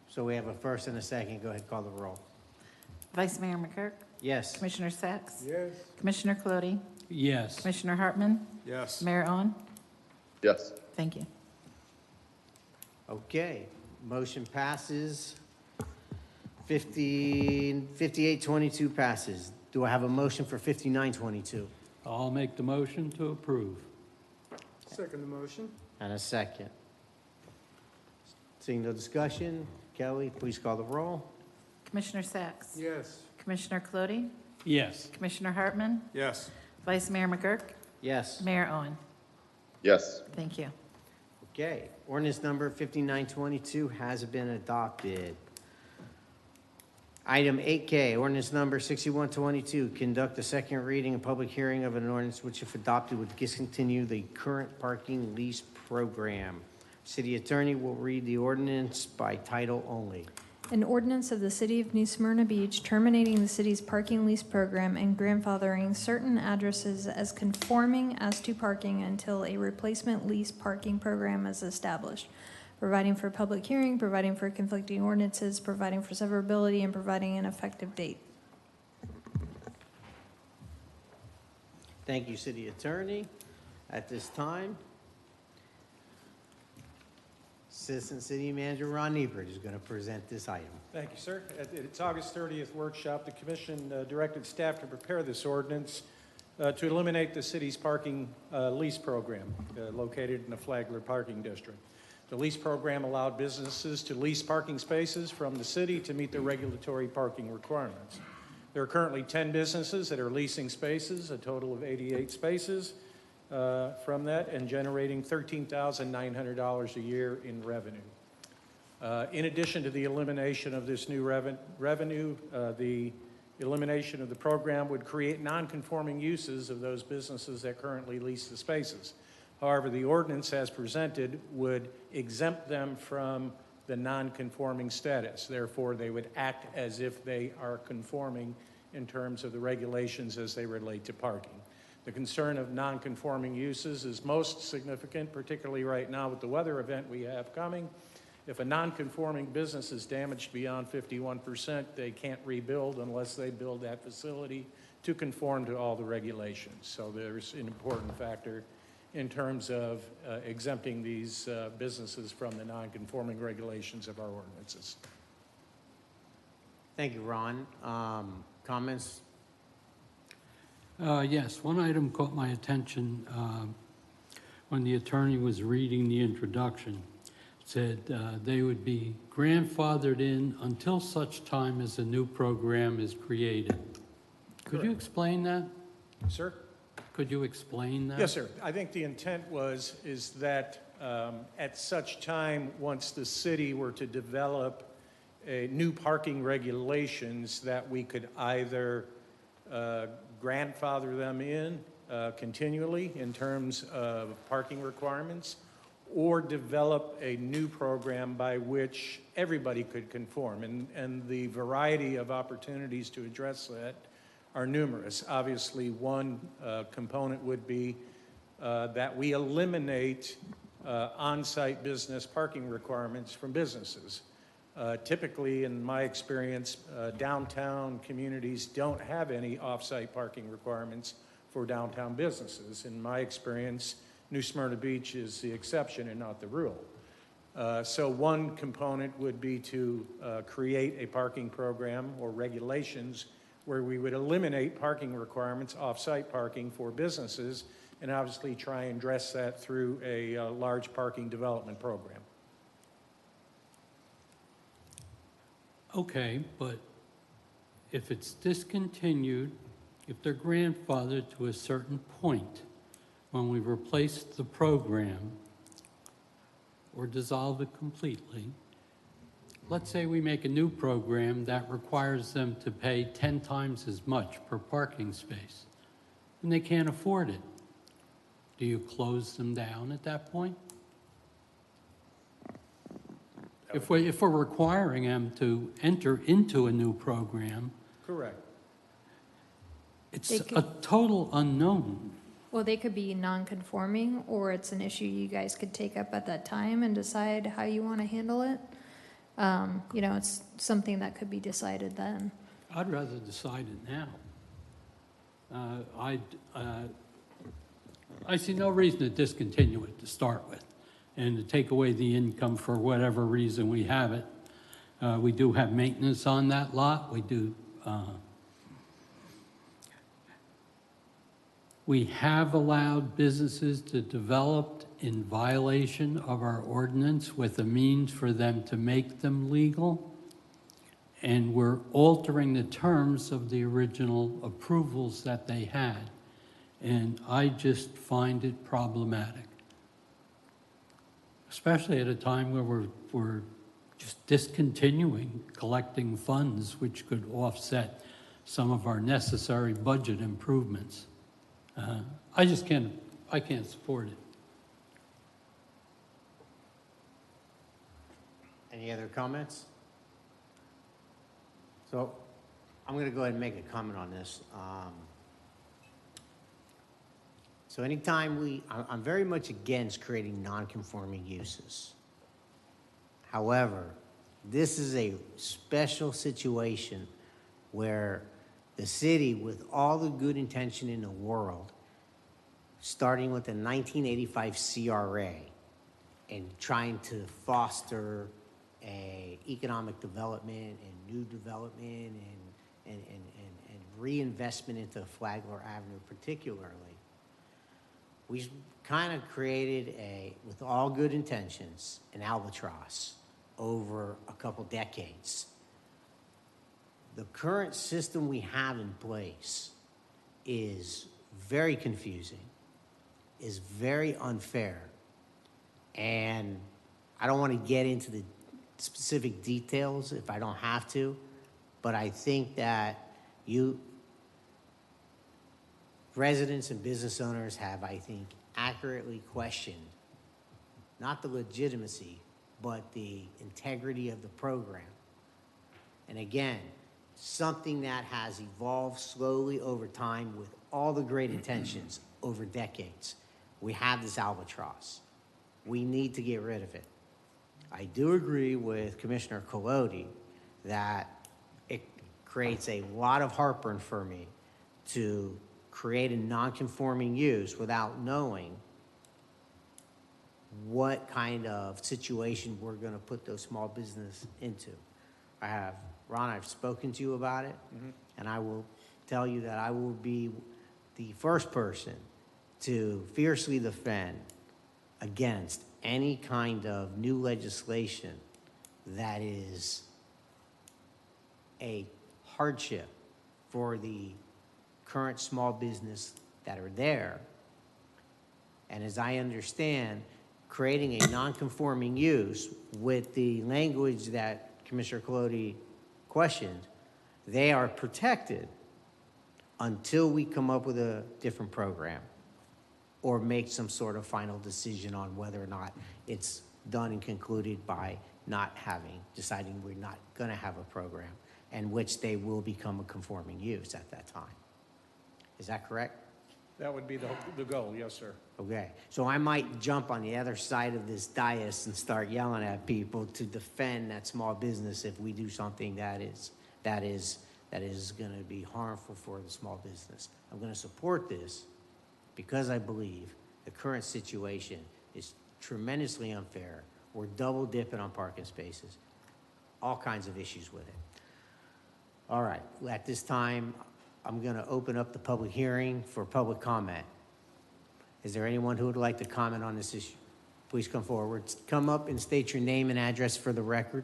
So we have a first and a second. Go ahead, call the roll. Vice Mayor McGurk, Yes. Commissioner Sacks, Yes. Commissioner Clody, Yes. Commissioner Hartman, Yes. Mayor Owen. Yes. Thank you. Okay, motion passes. 5822 passes. Do I have a motion for 5922? I'll make the motion to approve. Second the motion. And a second. Seeing no discussion, Kelly, please call the roll. Commissioner Sacks, Yes. Commissioner Clody, Yes. Commissioner Hartman, Yes. Vice Mayor McGurk, Yes. Mayor Owen. Yes. Thank you. Okay, ordinance number 5922 has been adopted. Item 8K, ordinance number 6122, conduct a second reading and public hearing of an ordinance which, if adopted, would discontinue the current parking lease program. City Attorney will read the ordinance by title only. An ordinance of the City of New Smyrna Beach terminating the city's parking lease program and grandfathering certain addresses as conforming as to parking until a replacement lease parking program is established, providing for public hearing, providing for conflicting ordinances, providing for severability, and providing an effective date. Thank you, City Attorney. At this time, Assistant City Manager Ron Niebert is going to present this item. Thank you, sir. At its August 30th workshop, the commission directed staff to prepare this ordinance to eliminate the city's parking lease program located in the Flagler Parking District. The lease program allowed businesses to lease parking spaces from the city to meet their regulatory parking requirements. There are currently 10 businesses that are leasing spaces, a total of 88 spaces from that, and generating $13,900 a year in revenue. In addition to the elimination of this new revenue, the elimination of the program would create non-conforming uses of those businesses that currently lease the spaces. However, the ordinance as presented would exempt them from the non-conforming status. Therefore, they would act as if they are conforming in terms of the regulations as they relate to parking. The concern of non-conforming uses is most significant, particularly right now with the weather event we have coming. If a non-conforming business is damaged beyond 51%, they can't rebuild unless they build that facility to conform to all the regulations. So there's an important factor in terms of exempting these businesses from the non-conforming regulations of our ordinances. Thank you, Ron. Comments Yes, one item caught my attention when the attorney was reading the introduction. It said they would be grandfathered in until such time as a new program is created. Could you explain that? Sir? Could you explain that? Yes, sir. I think the intent is that at such time, once the city were to develop new parking regulations, that we could either grandfather them in continually in terms of parking requirements, or develop a new program by which everybody could conform. And the variety of opportunities to address that are numerous. Obviously, one component would be that we eliminate on-site business parking requirements from businesses. Typically, in my experience, downtown communities don't have any off-site parking requirements for downtown businesses. In my experience, New Smyrna Beach is the exception and not the rule. So one component would be to create a parking program or regulations where we would eliminate parking requirements, off-site parking for businesses, and obviously try and address that through a large parking development program. Okay, but if it's discontinued, if they're grandfathered to a certain point, when we replace the program or dissolve it completely, let's say we make a new program that requires them to pay 10 times as much per parking space, and they can't afford it. Do you close them down at that point? If we're requiring them to enter into a new program, Correct. it's They a could- total unknown. Well, they could be non-conforming, or it's an issue you guys could take up at that time and decide how you want to handle it. You know, it's something that could be decided then. I'd rather decide it now. I see no reason to discontinue it to start with, and to take away the income for whatever reason we have it. We do have maintenance on that lot. We have allowed businesses to develop in violation of our ordinance with a means for them to make them legal. And we're altering the terms of the original approvals that they had. And I just find it problematic. Especially at a time where we're just discontinuing collecting funds, which could offset some of our necessary budget improvements. I can't support it. Any other comments? So I'm going to go ahead and make a comment on this. So anytime I'm very much against creating non-conforming uses. However, this is a special situation where the city, with all the good intention in the world, starting with the 1985 CRA and trying to foster economic development and new development and reinvestment into Flagler Avenue particularly, we kind of created with all good intentions, an albatross over a couple decades. The current system we have in place is very confusing, is very unfair, and I don't want to get into the specific details if I don't have to, but I think that residents and business owners have, I think, accurately questioned not the legitimacy, but the integrity of the program. And again, something that has evolved slowly over time with all the great intentions over decades. We have this albatross. We need to get rid of it. I do agree with Commissioner Colodi that it creates a lot of heartburn for me to create a non-conforming use without knowing what kind of situation we're going to put those small business into. Ron, I've spoken to you about it, and I will tell you that I will be the first person to fiercely defend against any kind of new legislation that is a hardship for the current small business that are there. And as I understand, creating a non-conforming use with the language that Commissioner Colodi questioned, they are protected until we come up with a different program or make some sort of final decision on whether or not it's done and concluded by deciding we're not going to have a program, and which they will become a conforming use at that time. Is that correct? That would be the goal, yes, sir. Okay, so I might jump on the other side of this dais and start yelling at people to defend that small business if we do something that is going to be harmful for the small business. I'm going to support this because I believe the current situation is tremendously unfair. We're double dipping on parking spaces, all kinds of issues with it. All right, at this time, I'm going to open up the public hearing for public comment. Is there anyone who would like to comment on this issue? Please come forward. Come up and state your name and address for the record.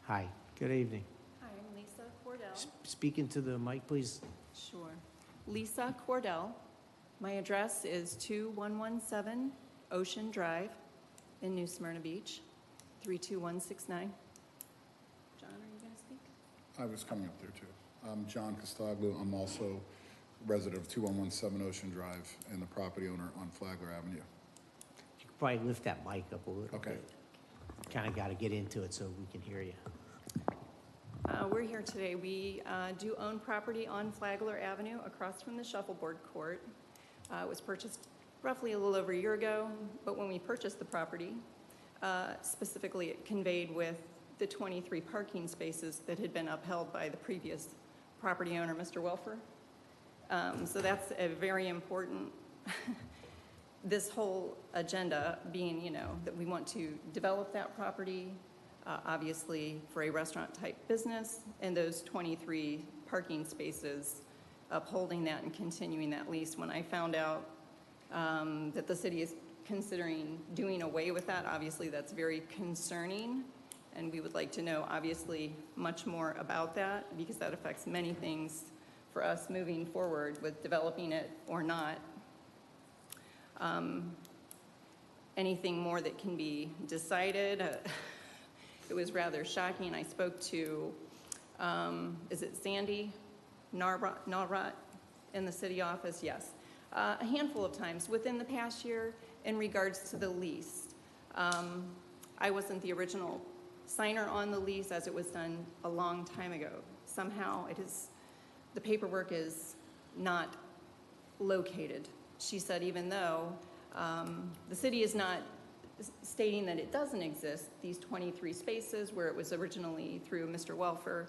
Hi, good evening. Hi, I'm Lisa Cordell. Speak into the mic, please. Sure. Lisa Cordell. My address is 2117 Ocean Drive in New Smyrna Beach, 32169. John, are you going to speak? I was coming up there too. I'm John Costaglu. I'm also resident of 2117 Ocean Drive and the property owner on Flagler Avenue. You could probably lift that mic up a little Okay. bit. Kind of got to get into it so we can hear you. We're here today. We do own property on Flagler Avenue across from the shuffleboard court. It was purchased roughly a little over a year ago, but when we purchased the property, specifically it conveyed with the 23 parking spaces that had been upheld by the previous property owner, Mr. Welfer. So that's a very important, this whole agenda being, you know, that we want to develop that property, obviously for a restaurant-type business, and those 23 parking spaces, upholding that and continuing that lease. When I found out that the city is considering doing away with that, obviously that's very concerning, and we would like to know, obviously, much more about that, because that affects many things for us moving forward with developing it or not. Anything more that can be decided. It was rather shocking. I spoke to, is it Sandy Narrat in the city office? Yes. A handful of times within the past year in regards to the lease. I wasn't the original signer on the lease as it was done a long time ago. Somehow the paperwork is not located. She said even though the city is not stating that it doesn't exist, these 23 spaces where it was originally through Mr. Welfer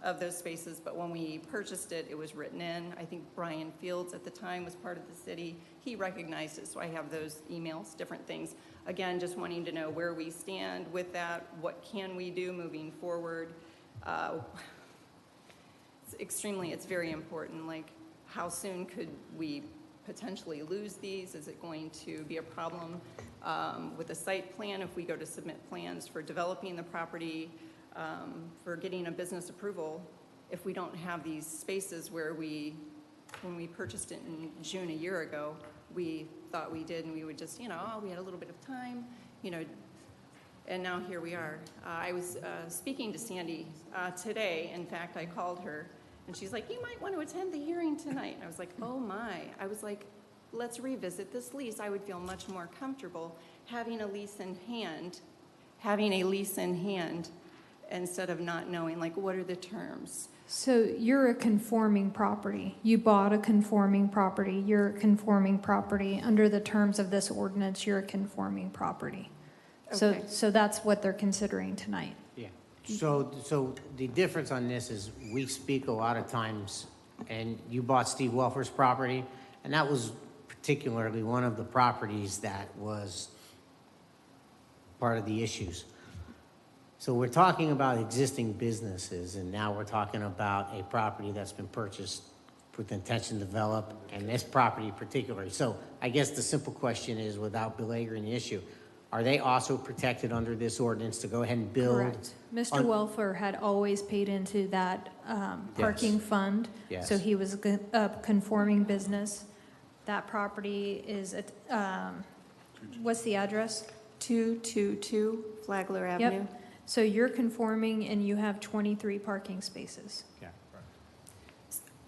of those spaces, but when we purchased it, it was written in. I think Brian Fields at the time was part of the city. He recognized it, so I have those emails, different things. Again, just wanting to know where we stand with that, what can we do moving forward. It's very important, like how soon could we potentially lose these? Is it going to be a problem with the site plan if we go to submit plans for developing the property, for getting a business approval, if we don't have these spaces where when we purchased it in June a year ago, we thought we did, and we would just, we had a little bit of time, and now here we are. I was speaking to Sandy today. In fact, I called her, and she's like, you might want to attend the hearing tonight. And I was like, oh my. I was like, let's revisit this lease. I would feel much more comfortable having a lease in hand, instead of not knowing, like, what are the terms? So you're a conforming property. You bought a conforming property. You're a conforming property. Under the terms of this ordinance, you're a conforming property. Okay. So that's what they're considering tonight. Yeah. So the difference on this is we speak a lot of times, and you bought Steve Welfer's property, and that was particularly one of the properties that was part of the issues. So we're talking about existing businesses, and now we're talking about a property that's been purchased with intention to develop, and this property particularly. So I guess the simple question is, without belaboring the issue, are they also protected under this ordinance to go ahead and build? Correct. Mr. Welfer had always paid into that parking fund. Yes. So he was a conforming business. That property is, what's the address? 222 Flagler Avenue. Yep. So you're conforming and you have 23 parking spaces. Yeah.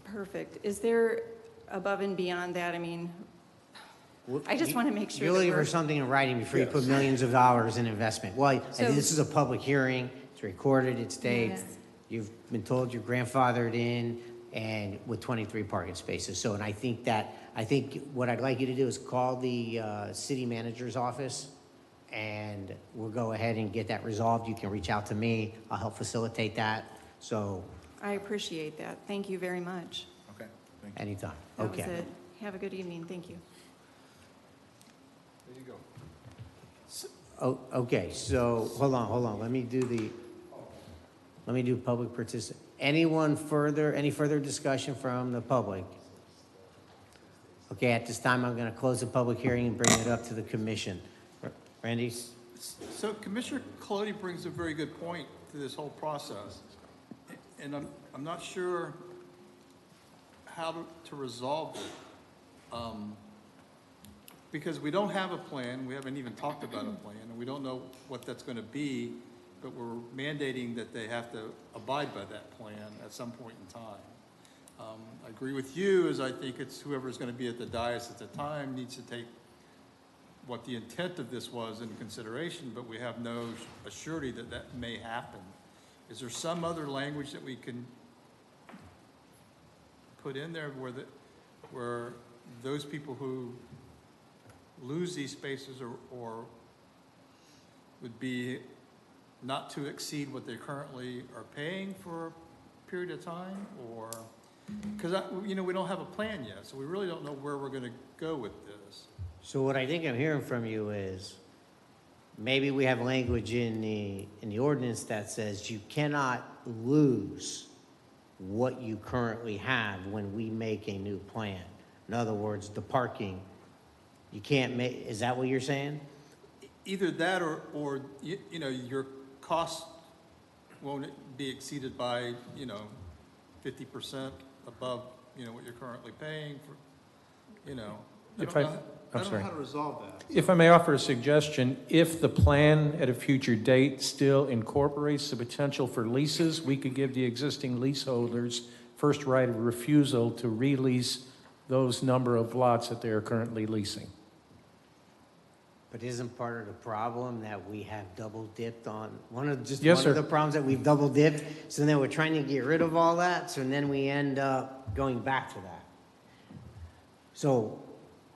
Perfect. Is there above and beyond that? I mean, I just want to make sure You're that looking for we're... something in writing before you put millions of dollars in investment. Well, So- and this is a public hearing, it's recorded, it's taped. Yes. You've been told you're grandfathered in and with 23 parking spaces. So, and I think what I'd like you to do is call the city manager's office, and we'll go ahead and get that resolved. You can reach out to me, I'll help facilitate that. So, I appreciate that. Thank you very much. Okay, thank you. anytime, That was okay. it. Have a good evening. Thank you. There you go. Oh, okay, so, hold on, let me do public participation. Any further discussion from the public? Okay, at this time, I'm gonna close the public hearing and bring it up to the commission. Randy? So Commissioner Colodi brings a very good point to this whole process. And I'm not sure how to resolve it. Because we don't have a plan, we haven't even talked about a plan, and we don't know what that's gonna be, but we're mandating that they have to abide by that plan at some point in time. I agree with you, as I think it's whoever's gonna be at the dais at the time needs to take what the intent of this was in consideration, but we have no assurity that that may happen. Is there some other language that we can put in there where those people who lose these spaces or would be not to exceed what they currently are paying for a period of time? Or, because, we don't have a plan yet, so we really don't know where we're gonna go with this. So what I think I'm hearing from you is, maybe we have language in the ordinance that says you cannot lose what you currently have when we make a new plan. In other words, the parking, you can't make, is that what you're saying? Either that or your costs won't be exceeded by, 50% above, what you're currently paying for, I don't know how to resolve that. If I may offer a suggestion, if the plan at a future date still incorporates the potential for leases, we could give the existing leaseholders first right of refusal to release those number of lots that they are currently leasing. But isn't part of the problem that we have double dipped on, one of Yes, sir. the problems that we've double dipped? So then we're trying to get rid of all that, so then we end up going back to that. So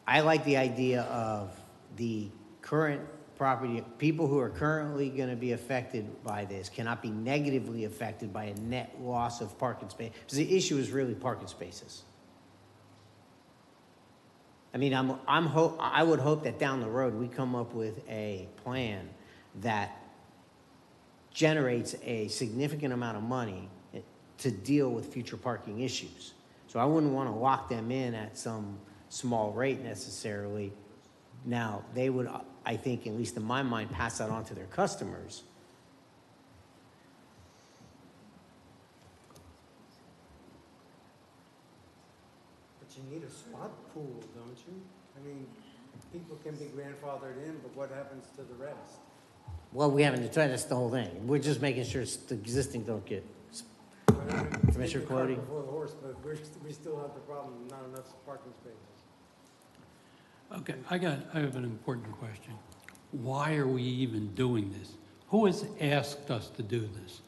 I like the idea of the current property, people who are currently going to be affected by this cannot be negatively affected by a net loss of parking space. Because the issue is really parking spaces. I mean, I would hope that down the road we come up with a plan that generates a significant amount of money to deal with future parking issues. So I wouldn't want to lock them in at some small rate necessarily. Now, they would, I think, at least in my mind, pass that on to their customers. But you need a spot pool, don't you? I mean, people can be grandfathered in, but what happens to the rest? Well, we haven't tried, that's the whole thing. We're just making sure the existing don't get. Commissioner Take the cart Clody? before the horse, but we still have the problem of not enough parking spaces. Okay, I have an important question. Why are we even doing this? Who has asked us to do this?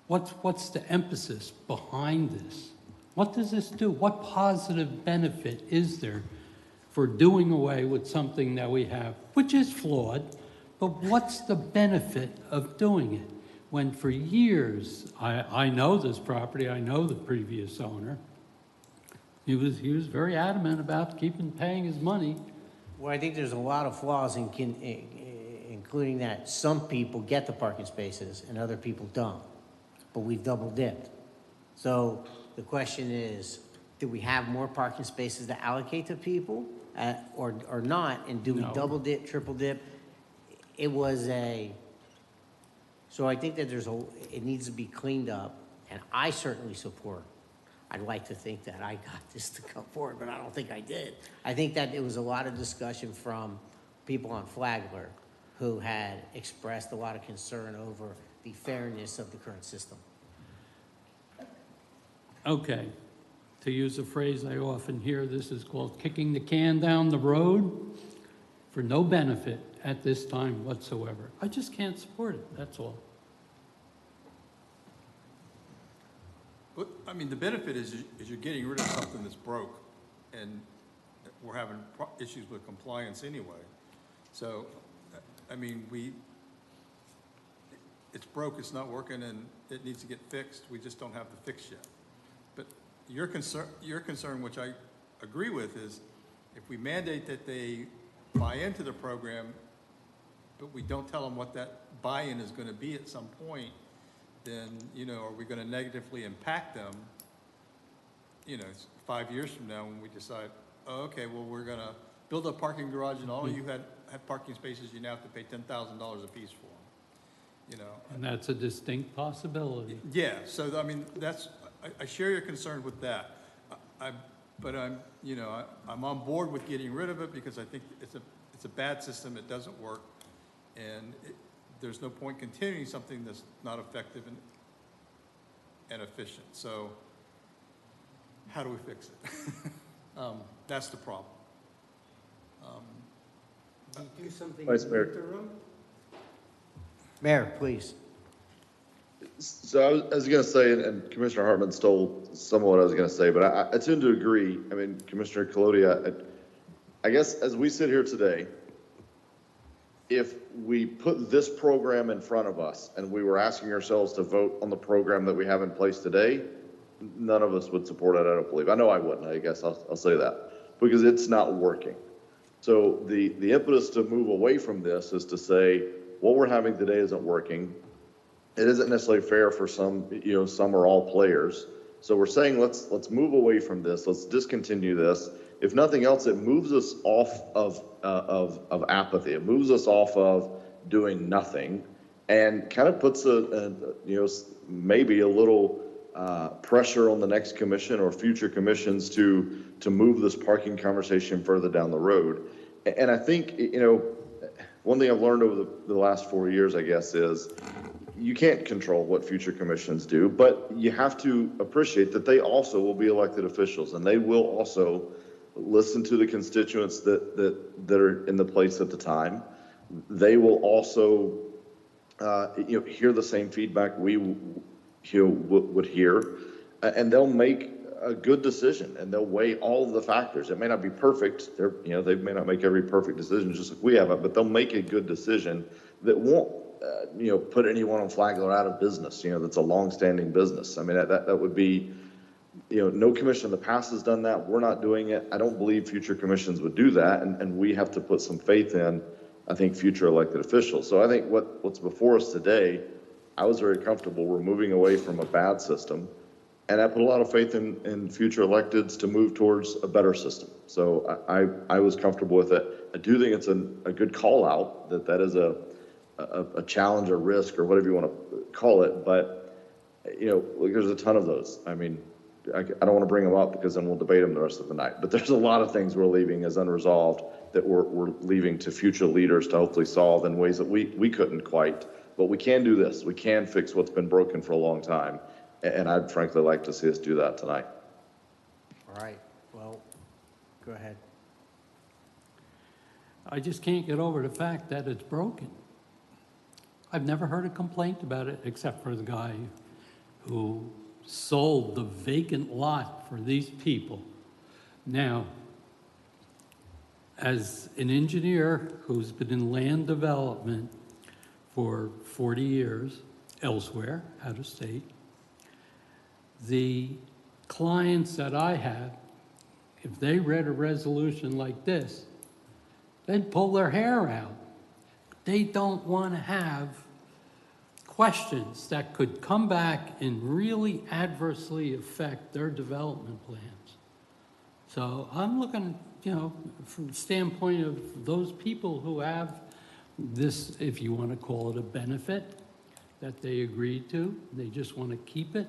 What's the emphasis behind this? What does this do? What positive benefit is there for doing away with something that we have, which is flawed, but what's the benefit of doing it? When for years, I know this property, I know the previous owner, he was very adamant about paying his money. Well, I think there's a lot of flaws in including that some people get the parking spaces and other people don't, but we've double dipped. So the question is, do we have more parking spaces to allocate to people or not? And do we No. double dip, triple dip? It was so I think that it needs to be cleaned up, and I certainly support. I'd like to think that I got this to come forward, but I don't think I did. I think that there was a lot of discussion from people on Flagler who had expressed a lot of concern over the fairness of the current system. Okay, to use a phrase I often hear, this is called kicking the can down the road for no benefit at this time whatsoever. I just can't support it, that's all. But, I mean, the benefit is you're getting rid of something that's broke, and we're having issues with compliance anyway. So, I mean, it's broke, it's not working, and it needs to get fixed. We just don't have the fix yet. But your concern, which I agree with, is if we mandate that they buy into the program, but we don't tell them what that buy-in is going to be at some point, then, you know, are we going to negatively impact them, you know, 5 years from now when we decide, oh, okay, well, we're going to build a parking garage and all you have parking spaces, you now have to pay $10,000 a piece for them, you know? And that's a distinct possibility. Yeah, so, I mean, I share your concern with that. But I'm, you know, I'm on board with getting rid of it because I think it's a bad system, it doesn't work, and there's no point continuing something that's not effective and efficient. So how do we fix it? That's the problem. Do you do something in Vice the Mayor. interim? Mayor, please. So I was going to say, and Commissioner Hartman stole some of what I was going to say, but I tend to agree. I mean, Commissioner Colodi, I guess as we sit here today, if we put this program in front of us and we were asking ourselves to vote on the program that we have in place today, none of us would support it, I don't believe. I know I wouldn't, I guess I'll say that, because it's not working. So the impetus to move away from this is to say, what we're having today isn't working. It isn't necessarily fair for some, you know, some or all players. So we're saying, let's move away from this. Let's discontinue this. If nothing else, it moves us off of apathy. It moves us off of doing nothing, and kind of puts maybe a little pressure on the next commission or future commissions to move this parking conversation further down the road. And I think, you know, one thing I've learned over the last 4 years, I guess, is you can't control what future commissions do, but you have to appreciate that they also will be elected officials, and they will also listen to the constituents that are in the place at the time. They will also, hear the same feedback we would hear, and they'll make a good decision, and they'll weigh all of the factors. It may not be perfect. They may not make every perfect decision just like we have it, but they'll make a good decision that won't, put anyone on Flagler out of business. That's a long-standing business. I mean, that would be, no commission in the past has done that. We're not doing it. I don't believe future commissions would do that, and we have to put some faith in, I think, future elected officials. So I think what's before us today, I was very comfortable. We're moving away from a bad system, and I put a lot of faith in future electeds to move towards a better system. So I was comfortable with it. I do think it's a good call out that is a challenge or risk or whatever you want to call it. But, there's a ton of those. I mean, I don't want to bring them up because then we'll debate them the rest of the night. But there's a lot of things we're leaving as unresolved that we're leaving to future leaders to hopefully solve in ways that we couldn't quite. But we can do this. We can fix what's been broken for a long time. And I'd frankly like to see us do that tonight. All right, well, go ahead. I just can't get over the fact that it's broken. I've never heard a complaint about it except for the guy who sold the vacant lot for these people. Now, as an engineer who's been in land development for 40 years elsewhere, out of state, the clients that I have, if they read a resolution like this, they'd pull their hair out. they don't want to have questions that could come back and really adversely affect their development plans. So I'm looking, from the standpoint of those people who have this, if you want to call it a benefit, that they agreed to, they just want to keep it,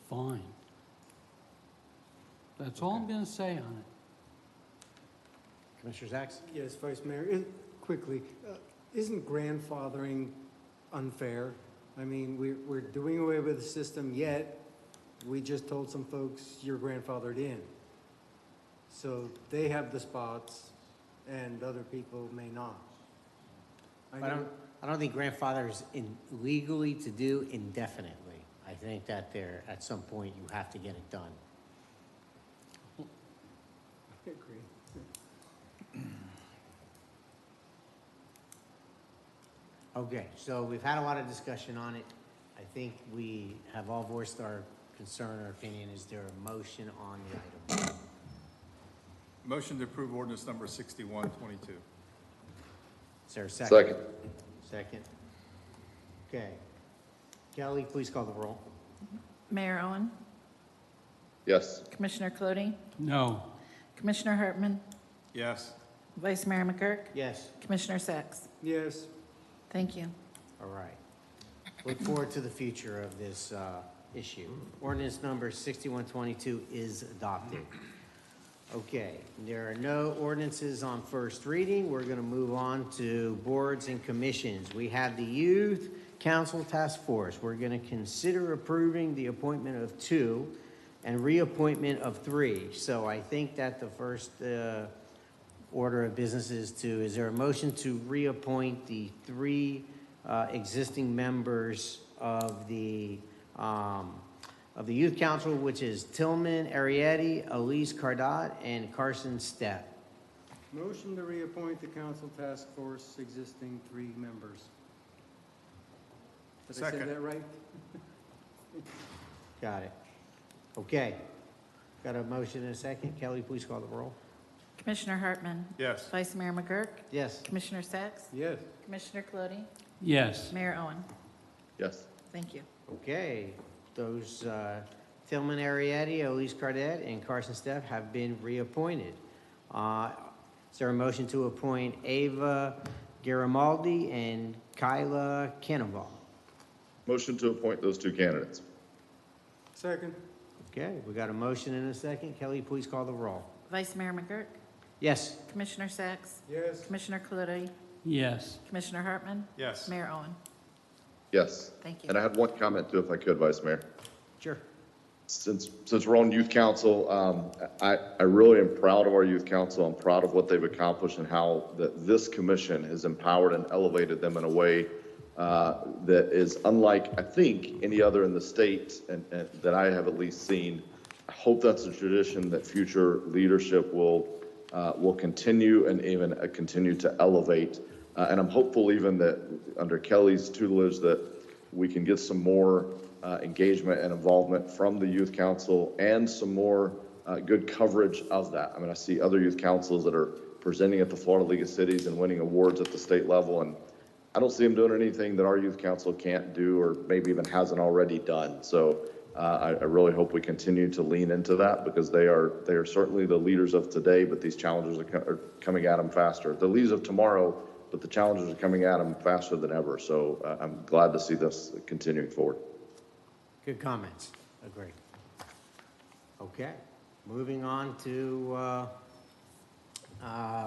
fine. That's all I'm going to say on it. Commissioner Sacks? Yes, Vice Mayor, quickly, isn't grandfathering unfair? I mean, we're doing away with the system, yet we just told some folks you're grandfathered in. So they have the spots and other people may not. I don't think grandfather is legally to do indefinitely. I think that there, at some point, you have to get it done. I agree. Okay, so we've had a lot of discussion on it. I think we have all voiced our concern or opinion. Is there a motion on the item? Motion to approve ordinance number 6122. Is there a second? Second. Second. Okay. Kelly, please call the roll. Mayor Owen, Yes. Commissioner Clody, No. Commissioner Hartman, Yes. Vice Mayor McGurk, Yes. Commissioner Sacks. Yes. Thank you. All right. Look forward to the future of this issue. Ordinance number 6122 is adopted. Okay, there are no ordinances on first reading. We're going to move on to boards and commissions. We have the Youth Council Task Force. We're going to consider approving the appointment of 2 and reappointment of 3. So I think that the first order of business is there a motion to reappoint the 3 existing members of the Youth Council, which is Tillman Arietti, Elise Cardat, and Carson Stepp? Motion to reappoint the council task force existing 3 members. Did I say Second. that right? Got it. Okay. Got a motion and a second. Kelly, please call the roll. Commissioner Hartman, Yes. Vice Mayor McGurk, Yes. Commissioner Sacks, Yes. Commissioner Clody, Yes. Mayor Owen. Yes. Thank you. Okay. Those Tillman Arietti, Elise Cardet, and Carson Stepp have been reappointed. Is there a motion to appoint Ava Garimaldi and Kyla Cannavale? Motion to appoint those 2 candidates. Second. Okay, we got a motion and a second. Kelly, please call the roll. Vice Mayor McGurk, Yes. Commissioner Sacks, Yes. Commissioner Clody, Yes. Commissioner Hartman, Yes. Mayor Owen. Yes. Thank you. And I had one comment too, if I could, Vice Mayor. Sure. Since we're on youth council, I really am proud of our youth council. I'm proud of what they've accomplished and how this commission has empowered and elevated them in a way that is unlike, I think, any other in the state and that I have at least seen. I hope that's a tradition that future leadership will continue and even continue to elevate. And I'm hopeful even that under Kelly's tutelage that we can get some more engagement and involvement from the youth council and some more good coverage of that. I mean, I see other youth councils that are presenting at the Florida League of Cities and winning awards at the state level, and I don't see them doing anything that our youth council can't do or maybe even hasn't already done. So I really hope we continue to lean into that because they are certainly the leaders of today, but these challenges are coming at them faster. The leaders of tomorrow, but the challenges are coming at them faster than ever. So I'm glad to see this continuing forward. Good comments. Agree. Okay. Moving on to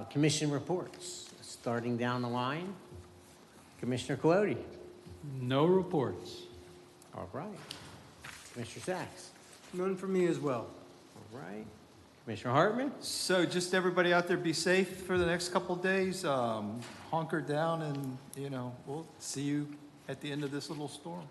commission reports. Starting down the line, Commissioner Clody. No reports. All right. Commissioner Sacks. None for me as well. All right. Commissioner Hartman. So just everybody out there be safe for the next couple of days. Hunker down and, we'll see you at the end of this little storm.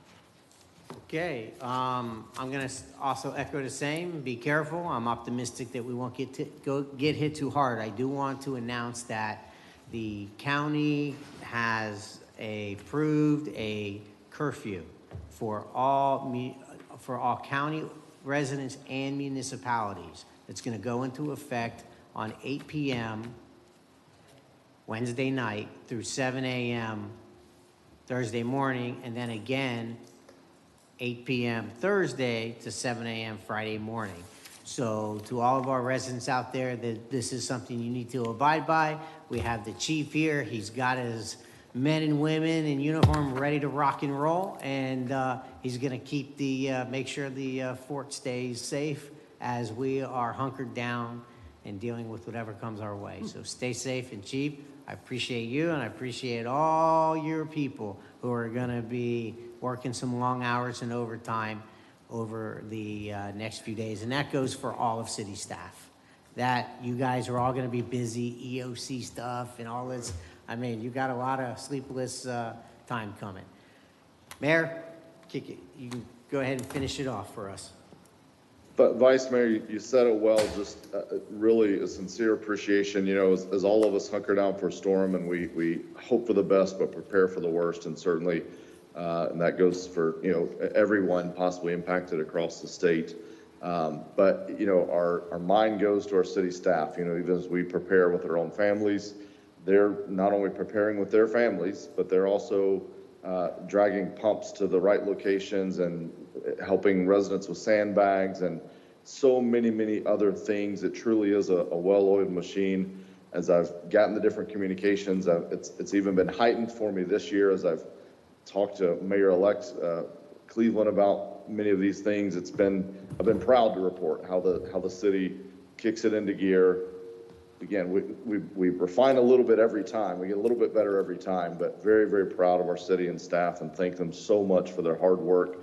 Okay. I'm going to also echo the same. Be careful. I'm optimistic that we won't get hit too hard. I do want to announce that the county has approved a curfew for all county residents and municipalities. It's going to go into effect on 8 p.m. Wednesday night through 7 a.m. Thursday morning, and then again 8 p.m. Thursday to 7 a.m. Friday morning. So to all of our residents out there, that this is something you need to abide by. We have the chief here. He's got his men and women in uniform ready to rock and roll, and he's going to keep make sure the fort stays safe as we are hunkered down and dealing with whatever comes our way. So stay safe. And Chief, I appreciate you, and I appreciate all your people who are going to be working some long hours and overtime over the next few days. And that goes for all of city staff. That you guys are all going to be busy, EOC stuff and all this. I mean, you got a lot of sleepless time coming. Mayor, kick it. You can go ahead and finish it off for us. But Vice Mayor, you said it well, just really a sincere appreciation, you know, as all of us hunker down for a storm and we hope for the best, but prepare for the worst. And certainly, and that goes for, you know, everyone possibly impacted across the state. But, you know, our mind goes to our city staff, you know, even as we prepare with our own families, they're not only preparing with their families, but they're also dragging pumps to the right locations and helping residents with sandbags and so many other things. It truly is a well-oiled machine. As I've gotten the different communications, it's even been heightened for me this year as I've talked to Mayor-elect Cleveland about many of these things. I've been proud to report how the city kicks it into gear. Again, we refine a little bit every time. We get a little bit better every time, but very proud of our city and staff and thank them so much for their hard work.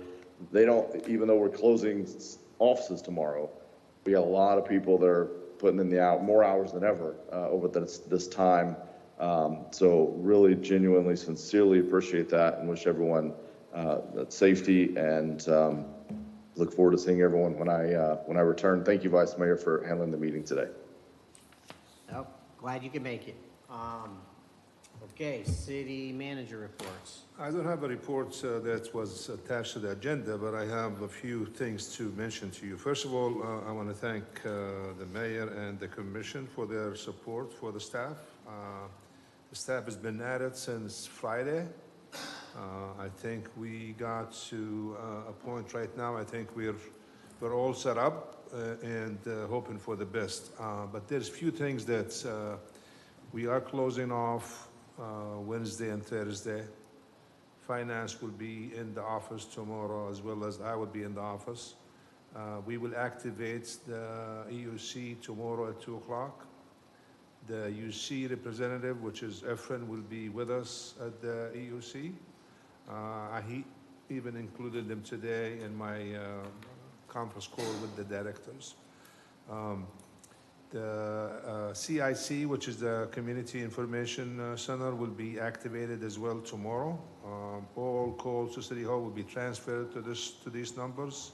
They don't, even though we're closing offices tomorrow, we got a lot of people that are putting in more hours than ever over this time. So really genuinely, sincerely appreciate that and wish everyone safety and look forward to seeing everyone when I return. Thank you, Vice Mayor, for handling the meeting today. Oh, glad you can make it. Okay, city manager reports. I don't have a report that was attached to the agenda, but I have a few things to mention to you. First of all, I want to thank the mayor and the commission for their support for the staff. The staff has been at it since Friday. I think we got to a point right now, I think we're all set up and hoping for the best. But there's few things that we are closing off Wednesday and Thursday. Finance will be in the office tomorrow, as well as I will be in the office. We will activate the EOC tomorrow at 2 o'clock. The UC representative, which is Efren, will be with us at the EOC. I even included them today in my conference call with the directors. The CIC, which is the Community Information Center, will be activated as well tomorrow. All calls to City Hall will be transferred to these numbers.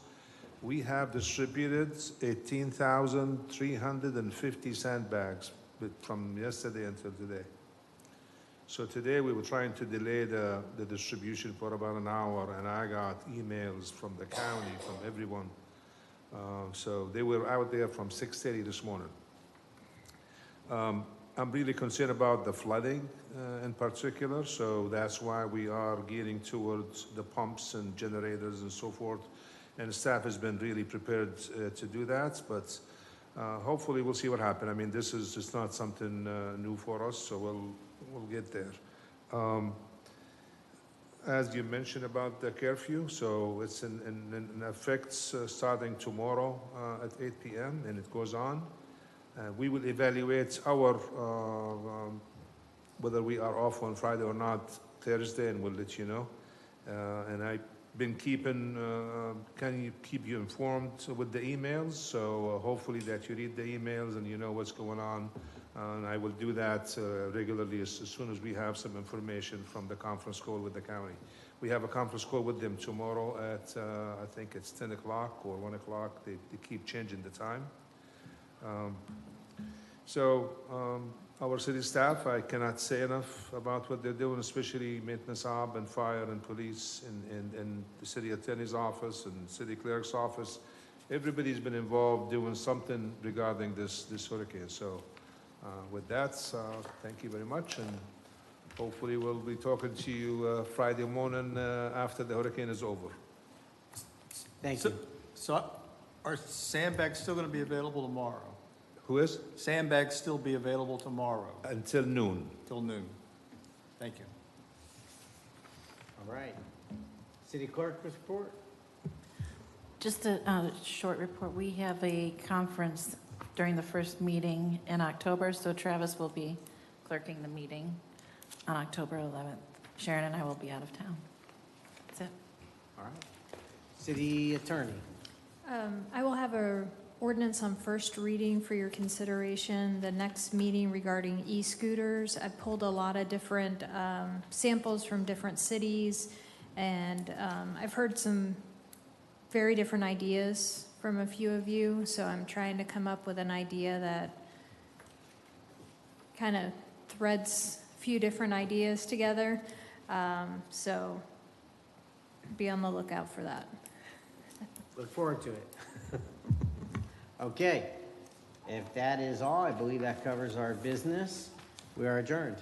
We have distributed 18,350 sandbags from yesterday until today. So today we were trying to delay the distribution for about an hour, and I got emails from the county, from everyone. So they were out there from 6:30 this morning. I'm really concerned about the flooding in particular, so that's why we are gearing towards the pumps and generators and so forth. And staff has been really prepared to do that, but hopefully we'll see what happens. I mean, this is just not something new for us, so we'll get there. As you mentioned about the curfew, so it's in effect starting tomorrow at 8 p.m. and it goes on. We will evaluate our whether we are off on Friday or not Thursday, and we'll let you know. And I've been keep you informed with the emails, so hopefully that you read the emails and you know what's going on. And I will do that regularly as soon as we have some information from the conference call with the county. We have a conference call with them tomorrow at, I think it's 10 o'clock or 1 o'clock. They keep changing the time. Our city staff, I cannot say enough about what they're doing, especially maintenance op and fire and police and the city attorney's office and city clerk's office. Everybody's been involved doing something regarding this hurricane. So With that, thank you very much, and hopefully we'll be talking to you Friday morning after the hurricane is over. Thank you. So are sandbags still going to be available tomorrow? Who is? Sandbags still be available tomorrow Until noon. till noon? Thank you. All right. City clerk report? Just a short report. We have a conference during the first meeting in October, so Travis will be clerking the meeting on October 11th. Sharon and I will be out of town. That's it. All right. City attorney? I will have a ordinance on first reading for your consideration. The next meeting regarding e-scooters. I pulled a lot of different samples from different cities, and I've heard some very different ideas from a few of you, so I'm trying to come up with an idea that kind of threads a few different ideas together. So be on the lookout for that. Look forward to it. Okay. If that is all, I believe that covers our business. We are adjourned.